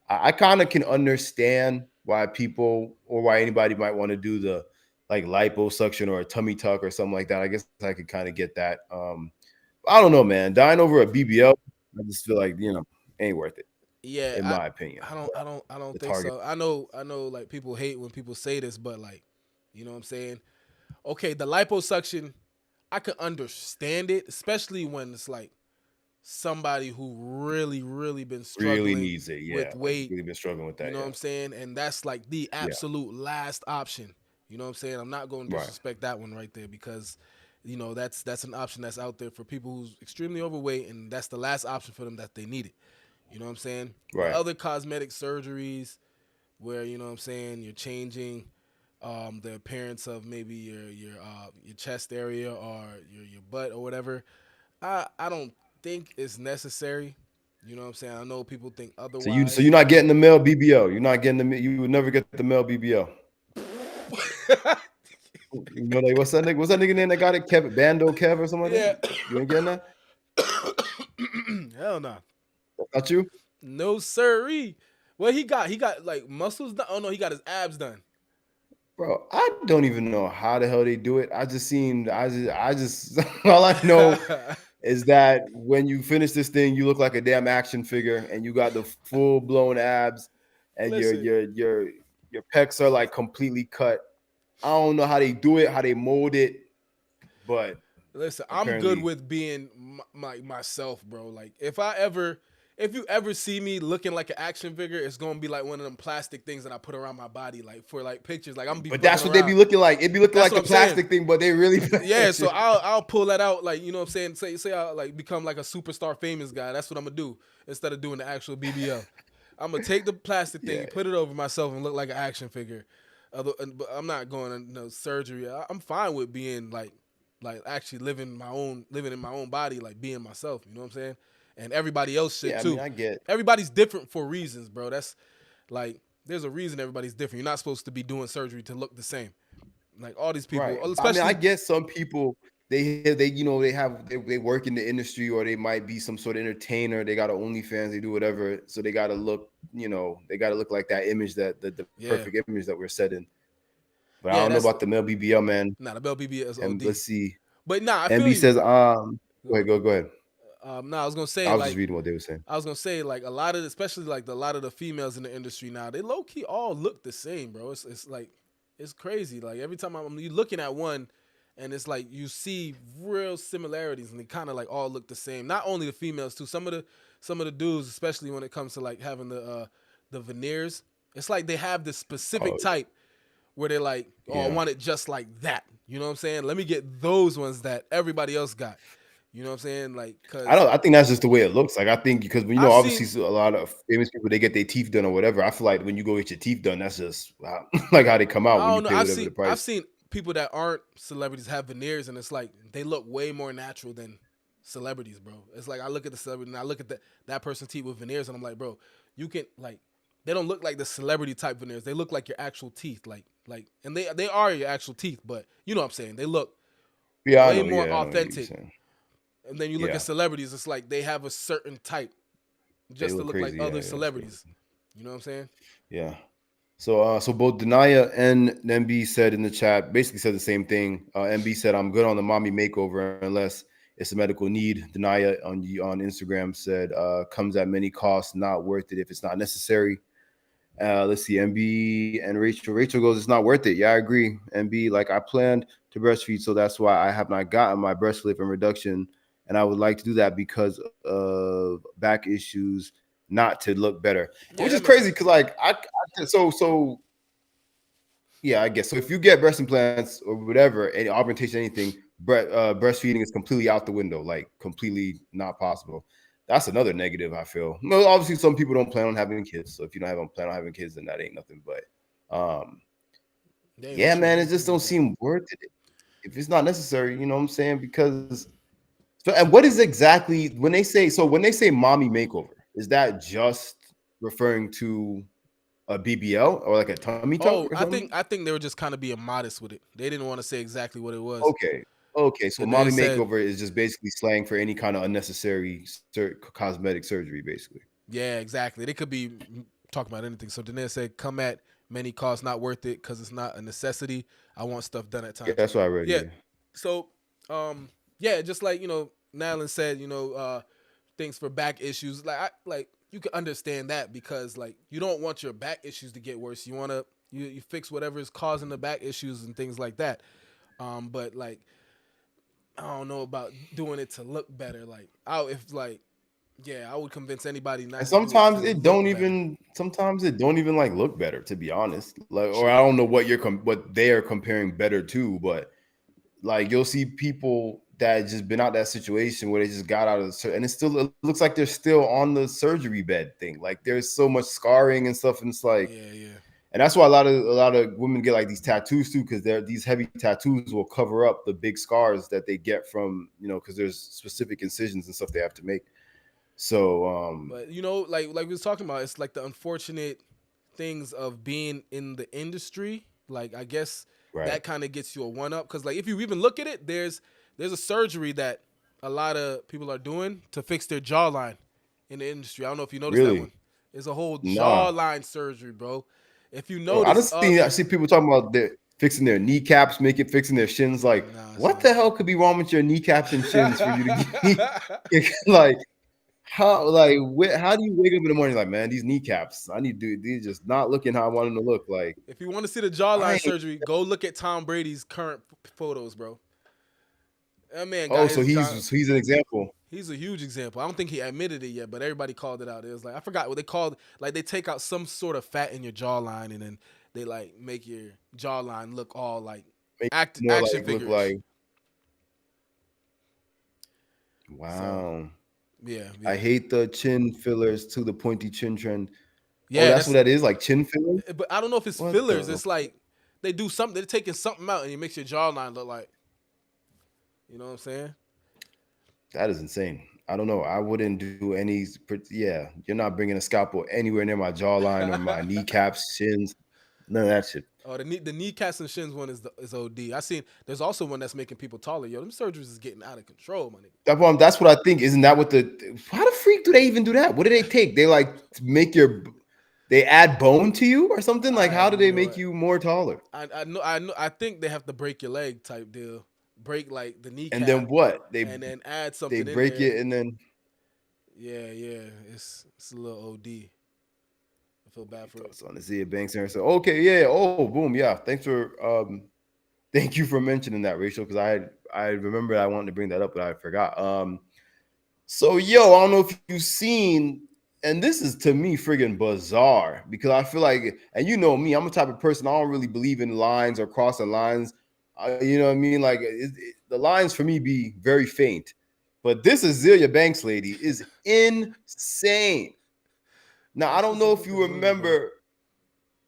I kind of can understand why people or why anybody might want to do the like liposuction or a tummy tuck or something like that. I guess I could kind of get that. I don't know, man. Dying over a BBL, I just feel like ain't worth it,
Yeah,
in my opinion.
I don't
The
think
target,
so. I know, like people hate when people say this, but like, you know what I'm saying? Okay, the liposuction, I could understand it, especially when it's like somebody who really been
really
struggling
needs it. Yeah,
with
like
weight,
really been struggling with
you
that.
know what
Yeah,
I'm saying? And that's like the
yeah,
absolute last option. You know what I'm saying? I'm not going to
right,
disrespect that one right there because that's an option that's out there for people who's extremely overweight and that's the last option for them that they need it. You know what I'm saying? The
right.
other cosmetic surgeries where you know what I'm saying you're changing the appearance of maybe your chest area or your butt or whatever. I don't think it's necessary. You know what I'm saying? I know people think
So
otherwise.
you're not getting the male BBL. You're not getting you would never get the male BBL. Like what's that nigga? What's that nigga name that got it? Kev Bando Kev or something like
Yeah.
that? You ain't getting that?
Hell no.
Not you?
No siree. Well, he got like muscles done. Oh no, he got his abs done.
Bro, I don't even know how the hell they do it. I just all I know is that when you finish this thing, you look like a damn action figure and you got the full blown abs and your
Listen,
your your your pecs are like completely cut. I don't know how they do it, how they mold it, but
listen, I'm good
apparently,
with being myself, bro. Like if you ever see me looking like an action figure, it's gonna be like one of them plastic things that I put around my body, like for like pictures. Like I'm gonna be
but
fucking
that's what they be
around.
looking like. It'd be looking
That's
like
what
the
I'm saying.
plastic thing, but they really
Yeah, so I'll pull that out, like you know what I'm saying. Say I like become like a superstar famous guy. That's what I'm gonna do instead of doing the actual BBL. I'm gonna take the plastic
yeah,
thing, put it over myself, and look like an action figure. But I'm not going to surgery. I'm fine with being like actually living in my own body, like being myself. You know what I'm saying? And everybody else should
yeah. I mean,
too.
I get
Everybody's different for reasons, bro. That's like there's a reason everybody's different. You're not supposed to be doing surgery to look the same. Like all these people,
right. I mean, I
especially
get some people. they work in the industry, or they might be some sort of entertainer. They got a OnlyFans, they do whatever, so they got to look, they got to look like that image, that the
Yeah,
perfect image that we're setting. But I don't
yeah.
know
That's
about the male BBL, man.
nah. The Bell BB is
And
OD.
let's see.
But nah, I feel
MB
you.
says,
Go ahead.
go ahead.
Nah, I was gonna
I
say
was just
like
reading what they were saying.
I was gonna say like a lot of, especially like a lot of the females in the industry now, they low key all look the same, bro. It's like it's crazy. Like every time you looking at one, and it's like you see real similarities, and they kind of like all look the same. Not only the females too. Some of the dudes, especially when it comes to like having the veneers, it's like they have this specific
Oh
type where they're like, oh, I
yeah.
want it just like that. You know what I'm saying? Let me get those ones that everybody else got. You know what I'm saying? Like,
I
cause
don't. I think that's just the way it looks. Like I think because
I've seen
obviously a lot of famous people, they get their teeth done or whatever. I feel like when you go get your teeth done, that's just like how they come out
I
when
don't
you
know.
pay whatever the
I've
price.
seen people that aren't celebrities have veneers, and it's like they look way more natural than celebrities, bro. It's like I look at the celebrity and I look at that person's teeth with veneers, and I'm like, bro, you can like they don't look like the celebrity type veneers. They look like your actual teeth, and they are your actual teeth, but you know what I'm saying. They look
Yeah, I
way
know.
more
Yeah, I know what you're
authentic.
saying.
And then you look at
Yeah,
celebrities, it's like they have a certain type
they
just to
look
look like
crazy.
other
Yeah, that's true.
celebrities. You know what I'm saying?
Yeah. So both Denaya and MB said in the chat, basically said the same thing. MB said, "I'm good on the mommy makeover unless it's a medical need." Denaya on Instagram said, "Comes at many costs, not worth it if it's not necessary." Let's see, MB and Rachel. Rachel goes, "It's not worth it." Yeah, I agree. MB, like I planned to breastfeed, so that's why I have not gotten my breast lip and reduction, and I would like to do that because of back issues, not to look better, which
Yeah,
is
that makes
crazy because
sense.
like yeah, I guess so. If you get breast implants or whatever, any augmentation, anything, breastfeeding is completely out the window, like completely not possible. That's another negative I feel. No, obviously some people don't plan on having kids, so if you don't have a plan on having kids, then that ain't nothing. But
Damn,
yeah,
that's true. I
man, it
didn't
just
think
don't
about that.
seem worth it if it's not necessary. You know what I'm saying? Because so, and what is exactly when they say mommy makeover? Is that just referring to a BBL or like a tummy tuck or
Oh, I
something?
think I think they were just kind of being modest with it. They didn't want to say exactly what it was.
Okay. Okay. So
So then
mommy
it said,
makeover is just basically slang for any kind of unnecessary cosmetic surgery, basically.
yeah, exactly. They could be talking about anything. So then it said, come at many costs, not worth it because it's not a necessity. I want stuff done at
Yeah,
times.
that's what I read.
Yeah.
Yeah.
So, yeah, just like Nylon said, things for back issues. Like you can understand that because like you don't want your back issues to get worse. You want to you fix whatever is causing the back issues and things like that. But like I don't know about doing it to look better. Like I if like yeah, I would convince anybody
And
not to do it to look better.
sometimes it don't even like look better, to be honest. Like, or I don't know what what they are comparing better to, but like you'll see people that just been out that situation where they just got out of and it looks like they're still on the surgery bed thing. Like there's so much scarring and stuff, and it's like,
Yeah, yeah,
and that's why a lot of women get like these tattoos too, because these heavy tattoos will cover up the big scars that they get from because there's specific incisions and stuff they have to make. So
but like we was talking about, it's like the unfortunate things of being in the industry. Like I guess
right,
that kind of gets you a one up because like if you even look at it, there's a surgery that a lot of people are doing to fix their jawline in the industry. I don't know if you noticed that
really,
one. It's a whole
nah.
jawline surgery, bro. If you
Bro,
notice,
I see people talking about fixing their kneecaps, fixing their shins. Like,
nah,
what
son.
the hell could be wrong with your kneecaps and shins for you to get like how how do you wake up in the morning like, man, these kneecaps, I need to do these just not looking how I want them to look like.
If you want to see the
I
jawline
ain't,
surgery, go look at Tom Brady's current photos, bro. That man
oh,
got
so
his jaw.
he's an example.
He's a huge example. I don't think he admitted it yet, but everybody called it out. It was like I forgot what they called. Like they take out some sort of fat in your jawline, and then they like make your jawline look all like
Make more
action
like look
figurish.
like
So
wow.
yeah,
I
yeah,
hate the chin fillers to the pointy chin trend. Oh,
yeah.
that's what
That's
that is, like chin fillers?
but I don't know if it's
What
fillers.
the
It's like they do something. They're taking something out, and it makes your jawline look like you know what I'm saying.
that is insane. I don't know. I wouldn't do any. Yeah, you're not bringing a scalpel anywhere near my jawline or my kneecaps, shins, none of that shit.
Oh, the kneecaps and shins one is OD. I seen there's also one that's making people taller. Yo, them surgeries is getting out of control, my nigga.
That's what I think. Isn't that what how the freak do they even do that? What do they take? They like make they add bone to you or something?
I
Like how
have
do they
no.
make you more taller?
I know. I think they have to break your leg type deal. Break like the
And then
kneecap,
what?
and then add
They
something in
break
there.
it and then
Yeah, yeah. It's a little OD. I feel bad for.
thoughts on the Zia Banks and so okay, yeah. Oh, boom, yeah. Thanks for thank you for mentioning that, Rachel, because I remember I wanted to bring that up, but I forgot. So yo, I don't know if you've seen, and this is to me friggin' bizarre because I feel like, and you know me, I'm the type of person I don't really believe in lines or crossing lines. You know what I mean? Like the lines for me be very faint. But this Azealia Banks lady is insane. Now I
What's
don't
this
know
with
if
the
you
loon, bro?
remember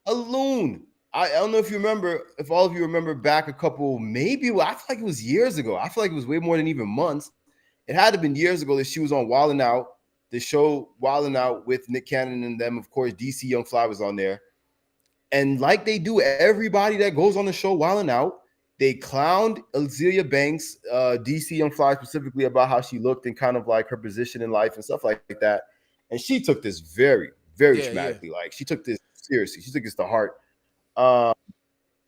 a loon. I don't know if you remember, if all of you remember back a couple, maybe I feel like it was years ago. I feel like it was way more than even months. It had to have been years ago that she was on Wildin' Out, the show Wildin' Out with Nick Cannon and them. Of course, DC Young Fly was on there. And like they do, everybody that goes on the show Wildin' Out, they clowned Azealia Banks, DC Young Fly specifically about how she looked and kind of like her position in life and stuff like that. And she took this very, very
Yeah, yeah.
traumatically. Like she took this seriously. She took this to heart. Um,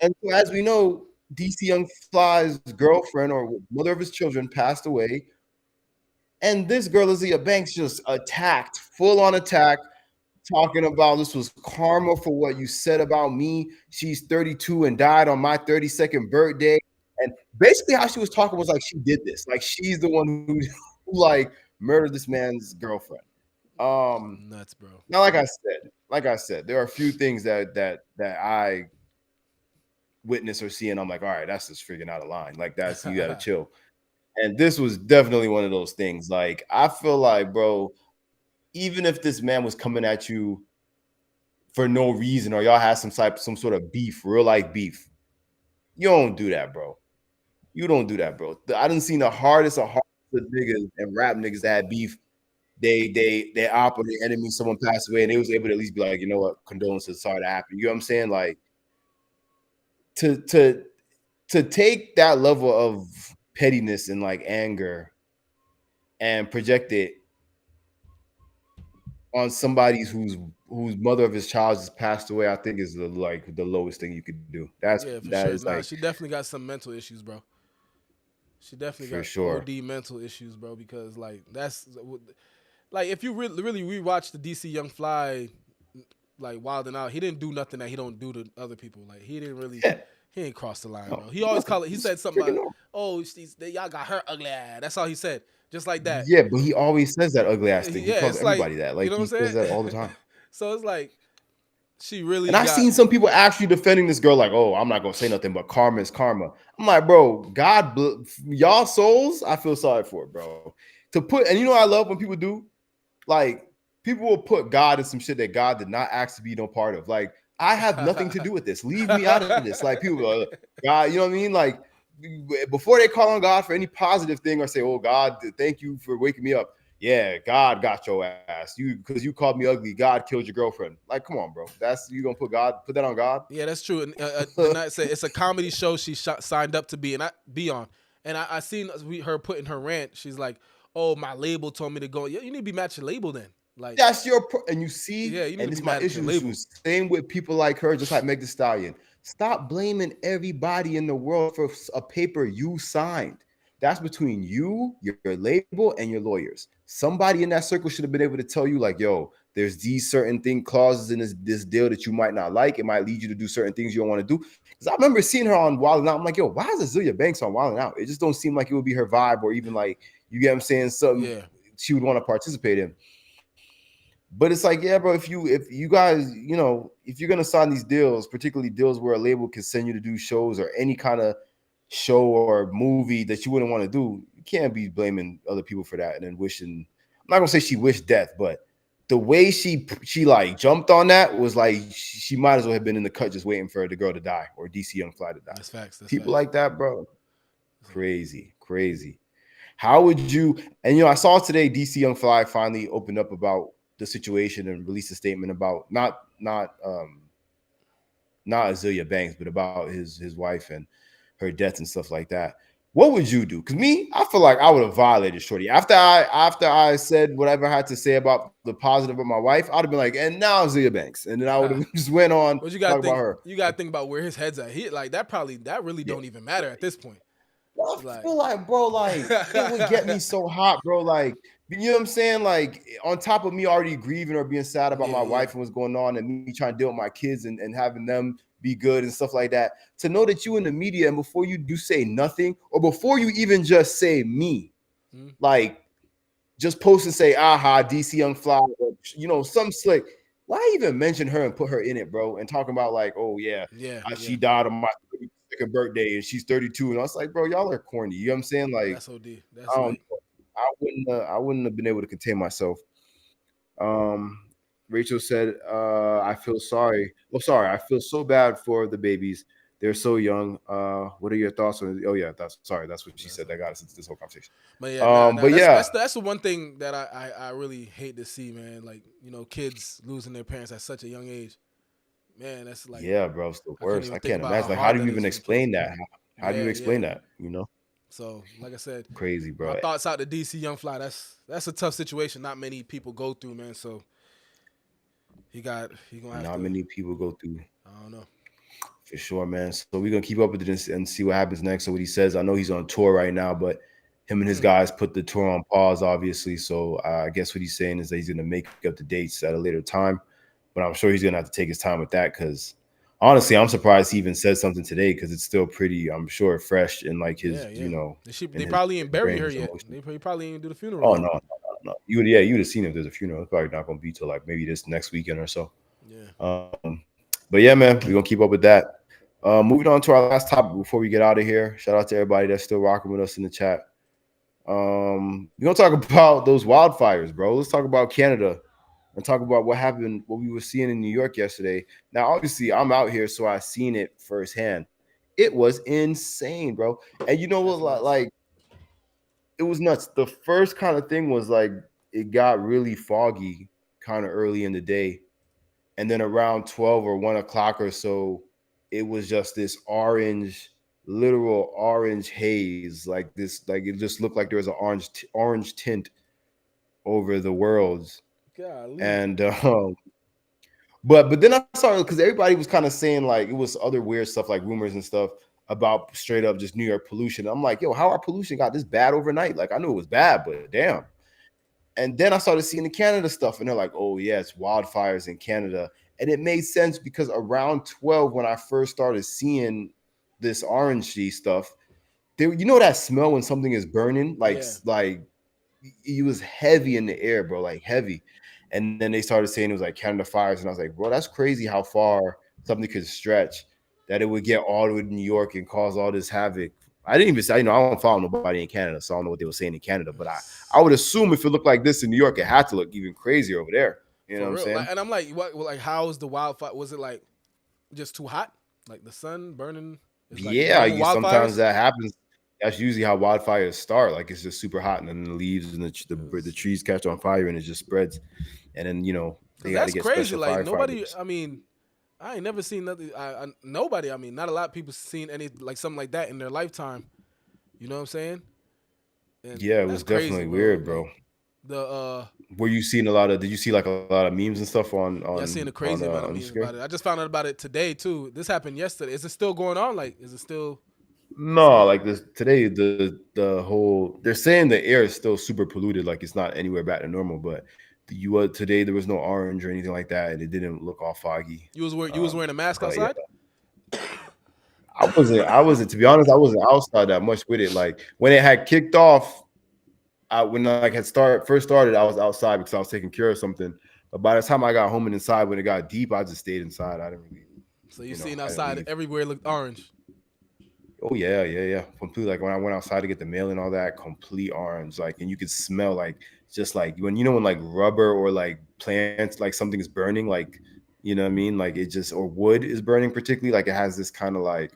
and so, as we know, DC Young Fly's girlfriend or mother of his children passed away. And this girl, Lizzie Banks, just attacked, full on attack, talking about this was karma for what you said about me. She's 32 and died on my 32nd birthday. And basically, how she was talking was like she did this, like she's the one who like murdered this man's girlfriend.
Nuts, bro.
Now, like I said, there are a few things that I witness or see, and I'm like, all right, that's just freaking out of line. Like that's you gotta chill. And this was definitely one of those things. Like I feel like, bro, even if this man was coming at you for no reason, or y'all had some sort of beef, real life beef, you don't do that, bro. You don't do that, bro. I didn't seen the hardest of niggas and rap niggas that had beef. They op on the enemy, someone passed away, and they was able to at least be like, you know what, condolences, sorry to happen. You know what I'm saying? Like to to to take that level of pettiness and like anger and project it on somebody whose mother of his child just passed away, I think is the lowest thing you could do.
Yeah, for
That
sure.
is
Nah,
like
she definitely got some mental issues, bro. She definitely
for
got
sure.
OD mental issues, bro. Because like that's like if you really rewatch the DC Young Fly like Wilding Out, he didn't do nothing that he don't do to other people. Like he didn't really,
Yeah,
he ain't crossed the line,
no,
bro. He always
nothing.
call it. He
It's
said something
freaking
about,
normal.
oh, y'all got her ugly ass. That's all he said, just like that.
Yeah, but he always says that ugly ass thing. He
Yeah,
calls
it's like
everybody that.
you
Like
know what
he
I'm
says
saying.
that all the time.
So it's like she
And
really
I've
got.
seen some people actually defending this girl, like, "Oh, I'm not gonna say nothing, but karma is karma." I'm like, bro, y'all souls, I feel sorry for it, bro. To put, and you know, I love when people do, like, people will put God in some shit that God did not ask to be no part of. Like, I have nothing to do with this. Leave me out of this. Like, people, God, you know what I mean? Like, before they call on God for any positive thing or say, "Oh God, thank you for waking me up." Yeah, God got your ass. You because you called me ugly. God killed your girlfriend. Like, come on, bro. That's you gonna put that on God?
Yeah, that's true. And the night said it's a comedy show she signed up to be and I be on. And I seen her put in her rant. She's like, "Oh, my label told me to go. Yeah, you need to be mad at your label then. Like,
That's and you see,
yeah, you need
and
to
this
be
is my
mad at your
issue
label."
is same with people like her, just like Meg The Stallion. Stop blaming everybody in the world for a paper you signed. That's between you, your label, and your lawyers. Somebody in that circle should have been able to tell you, like, yo, there's these certain clauses in this deal that you might not like. It might lead you to do certain things you don't want to do. Because I remember seeing her on Wild 'N Out. I'm like, yo, why is Azealia Banks on Wild 'N Out? It just don't seem like it would be her vibe, or even like, you get what I'm saying, something
Yeah,
she would want to participate in. But it's like, yeah, bro, if you guys, you know, if you're gonna sign these deals, particularly deals where a label can send you to do shows or any kind of show or movie that you wouldn't want to do, you can't be blaming other people for that and then wishing. I'm not gonna say she wished death, but the way she like jumped on that was like she might as well have been in the cut just waiting for the girl to die or DC Young Fly to die.
that's facts. That's
People
facts.
like that, bro, crazy, crazy. How would you? And you know, I saw today DC Young Fly finally opened up about the situation and released a statement about not not Azealia Banks, but about his wife and her deaths and stuff like that. What would you do? Because me, I feel like I would have violated Shorty after I said whatever I had to say about the positive of my wife. I'd have been like, and now Azealia Banks, and then I would have just went on
But
talk about her.
you gotta think about where his head's at. He like that really
Yeah.
don't even matter at this point.
I
It's like
feel like, bro, like it would get me so hot, bro. Like, you know what I'm saying? Like, on top of me already grieving or being sad about
yeah,
my
yeah.
wife and what's going on, and me trying to deal with my kids and having them be good and stuff like that. To know that you in the media and before you say nothing, or before you even just say me,
Hmm?
like just post and say, aha, DC Young Fly, or, some slick. Why even mention her and put her in it, bro? And talking about like, oh yeah,
Yeah,
she
yeah.
died on my 32nd birthday and she's 32, and I was like, bro, y'all are corny. You know what I'm saying? Like,
That's OD.
I
That's
don't
like
know. I wouldn't have been able to contain myself. Um, Rachel said, I feel sorry. Oh, sorry, I feel so bad for the babies. They're so young. What are your thoughts on? Oh yeah, that's what she said.
that's
That got
OD.
us into this whole conversation.
But yeah, nah.
But yeah,
That's the one thing that I really hate to see, man. Like kids losing their parents at such a young age. Man, that's like
yeah, bro, it's the
I couldn't
worst.
even
I
think
can't
about how
imagine. Like, how
hard
do you
that
even
is for the kids.
explain that? How do you
Yeah, yeah.
explain that?
So, like I said,
Crazy,
my
bro.
thoughts out to DC Young Fly. That's a tough situation. Not many people go through, man. So he gonna have
Not
to.
many people go through.
I don't know.
For sure, man. So we're gonna keep up with this and see what happens next. So what he says, I know he's on tour right now, but him and his
Mm,
guys put the tour on pause, obviously. So I guess what he's saying is that he's gonna make up the dates at a later time. But I'm sure he's gonna have to take his time with that because honestly, I'm surprised he even said something today because it's still pretty, I'm sure, fresh in like his,
yeah, yeah.
in
They
his
probably ain't bury
brain,
her
his
yet.
emotions.
They probably ain't do the funeral
Oh
yet.
no, no, no, no. You would have seen if there's a funeral. It's probably not gonna be till like maybe this next weekend or so.
Yeah.
But yeah, man, we're gonna keep up with that. Moving on to our last topic before we get out of here. Shout out to everybody that's still rocking with us in the chat. We're gonna talk about those wildfires, bro. Let's talk about Canada and talk about what happened, what we were seeing in New York yesterday. Now, obviously, I'm out here, so I seen it firsthand. It was insane, bro. And you know what?
That's nuts.
Like, it was nuts. The first kind of thing was like it got really foggy kind of early in the day, and then around 12 or 1 o'clock or so, it was just this orange, literal orange haze, like this, like it just looked like there was an orange tint over the worlds.
Golly.
And but then I saw it because everybody was kind of saying like it was other weird stuff like rumors and stuff about straight up just New York pollution. I'm like, yo, how our pollution got this bad overnight? Like I knew it was bad, but damn. And then I started seeing the Canada stuff, and they're like, "Oh yeah, it's wildfires in Canada," and it made sense because around 12, when I first started seeing this orangey stuff, you know that smell when something is burning,
Yeah.
like it was heavy in the air, bro, like heavy. And then they started saying it was like Canada fires, and I was like, bro, that's crazy how far something could stretch that it would get all the way to New York and cause all this havoc. I didn't even say, I don't follow nobody in Canada, so I don't know what they were saying in Canada, but I would assume if it looked like this in New York, it had to look even crazier over there. You know what
For
I'm
real. Like,
saying?
and I'm like, what? Like, how is the wildfire? Was it like just too hot? Like the sun burning is like
Yeah,
normal
you sometimes
wildfires?
that happens. That's usually how wildfires start. Like it's just super hot, and then the leaves and the
Cause,
trees catch on fire, and it just spreads. And then they
'cause
got to
that's
get
crazy.
special
Like nobody.
firefighters.
I mean, I ain't never seen nothing. Nobody. I mean, not a lot of people seen any like something like that in their lifetime. You know what I'm saying? And
Yeah, it
that's
was
crazy,
definitely
bro.
weird,
Like
bro.
the
Were you seeing a lot of? Did you see like a lot of memes and stuff
yeah, seeing a crazy amount of
on
memes
Instagram?
about it. I just found out about it today too. This happened yesterday. Is it still going on? Like, is it still
No,
something?
like this today, the whole they're saying the air is still super polluted, like it's not anywhere back to normal. But today there was no orange or anything like that, and it didn't look all foggy.
You was wearing a mask
But yeah,
outside?
I wasn't to be honest, I wasn't outside that much with it. Like when it had kicked off, when I had first started, I was outside because I was taking care of something. But by the time I got home and inside, when it got deep, I just stayed inside. I didn't really,
So you seen
I didn't
outside
leave.
everywhere looked orange.
Oh yeah, yeah, yeah. Completely. Like when I went outside to get the mail and all that, complete orange. Like, and you could smell like just like when like rubber or like plants, like something is burning, like what I mean, like it just or wood is burning, particularly. Like it has this kind of like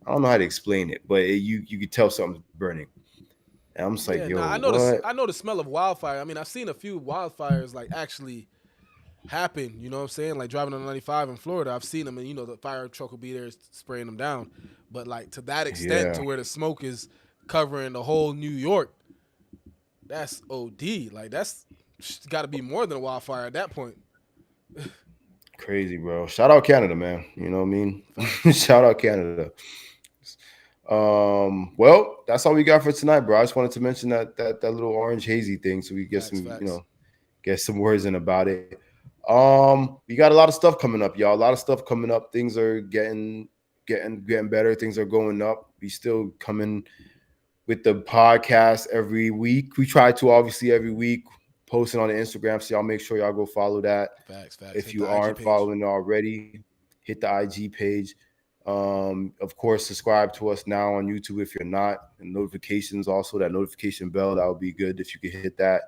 I don't know how to explain it, but you could tell something's burning. And I'm just like,
Yeah,
yo,
nah,
what?
I know the smell of wildfire. I mean, I've seen a few wildfires like actually happen. You know what I'm saying? Like driving on 95 in Florida, I've seen them, and the fire truck will be there spraying them down. But like to that extent,
Yeah,
to where the smoke is covering the whole New York, that's OD. Like that's got to be more than a wildfire at that point.
crazy, bro. Shout out Canada, man. You know what I mean?
Facts,
Shout out Canada. Well, that's all we got for tonight, bro. I just wanted to mention that little orange hazy thing, so we get
facts,
some,
facts.
get some words in about it. We got a lot of stuff coming up, y'all. A lot of stuff coming up. Things are getting better. Things are going up. We still coming with the podcast every week. We try to obviously every week posting on the Instagram, so y'all make sure y'all go follow that.
Facts, facts.
If
Hit the
you
IG
aren't
page.
following already, hit the IG page. Of course, subscribe to us now on YouTube if you're not. And notifications also, that notification bell, that would be good if you could hit that.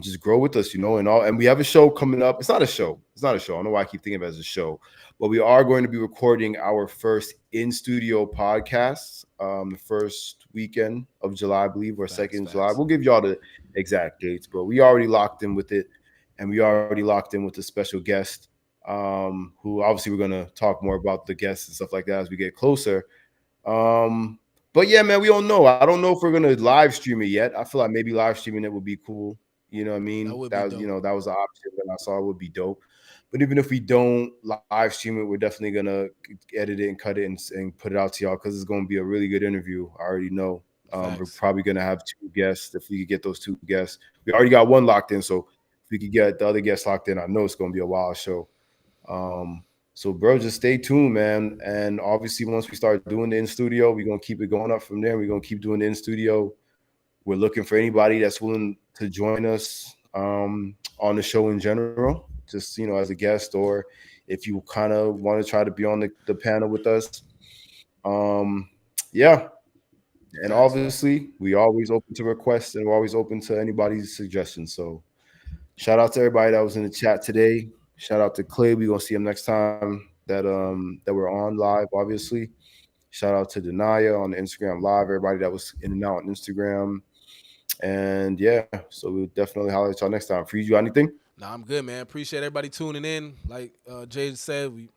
Just grow with us, and we have a show coming up. It's not a show. I don't know why I keep thinking of it as a show, but we are going to be recording our first in-studio podcast the first weekend of July, I believe, or
Facts,
second July.
facts.
We'll give y'all the exact dates, but we already locked in with it, and we already locked in with a special guest, who obviously we're going to talk more about the guests and stuff like that as we get closer. Um, but yeah, man, we don't know. I don't know if we're gonna live stream it yet. I feel like maybe live streaming it would be cool. You know what I
That
mean?
would be
That was,
dope.
that was an option that I saw would be dope. But even if we don't live stream it, we're definitely gonna edit it and cut it and put it out to y'all because it's gonna be a really good interview. I already know. We're
Facts.
probably gonna have two guests. If we could get those two guests, we already got one locked in. So if we could get the other guests locked in, I know it's gonna be a wild show. So, bro, just stay tuned, man. And obviously, once we start doing the in studio, we're gonna keep it going up from there. We're gonna keep doing the in studio. We're looking for anybody that's willing to join us on the show in general, just as a guest, or if you kind of want to try to be on the panel with us. Um, yeah, and
Facts, facts.
obviously, we always open to requests and we're always open to anybody's suggestions. So, shout out to everybody that was in the chat today. Shout out to Clay. We're gonna see him next time that we're on live, obviously. Shout out to Denaya on the Instagram live, everybody that was in and out on Instagram. And yeah, so we'll definitely holler at y'all next time. Freeze, you got anything?
Nah, I'm good, man. Appreciate everybody tuning in. Like Jay said, we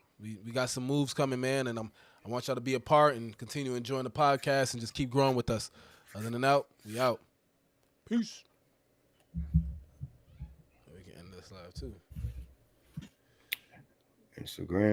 got some moves coming, man, and I want y'all to be a part and continue enjoying the podcast and just keep growing with us. Other than that, we out. Peace. We can end this live too.
Instagram.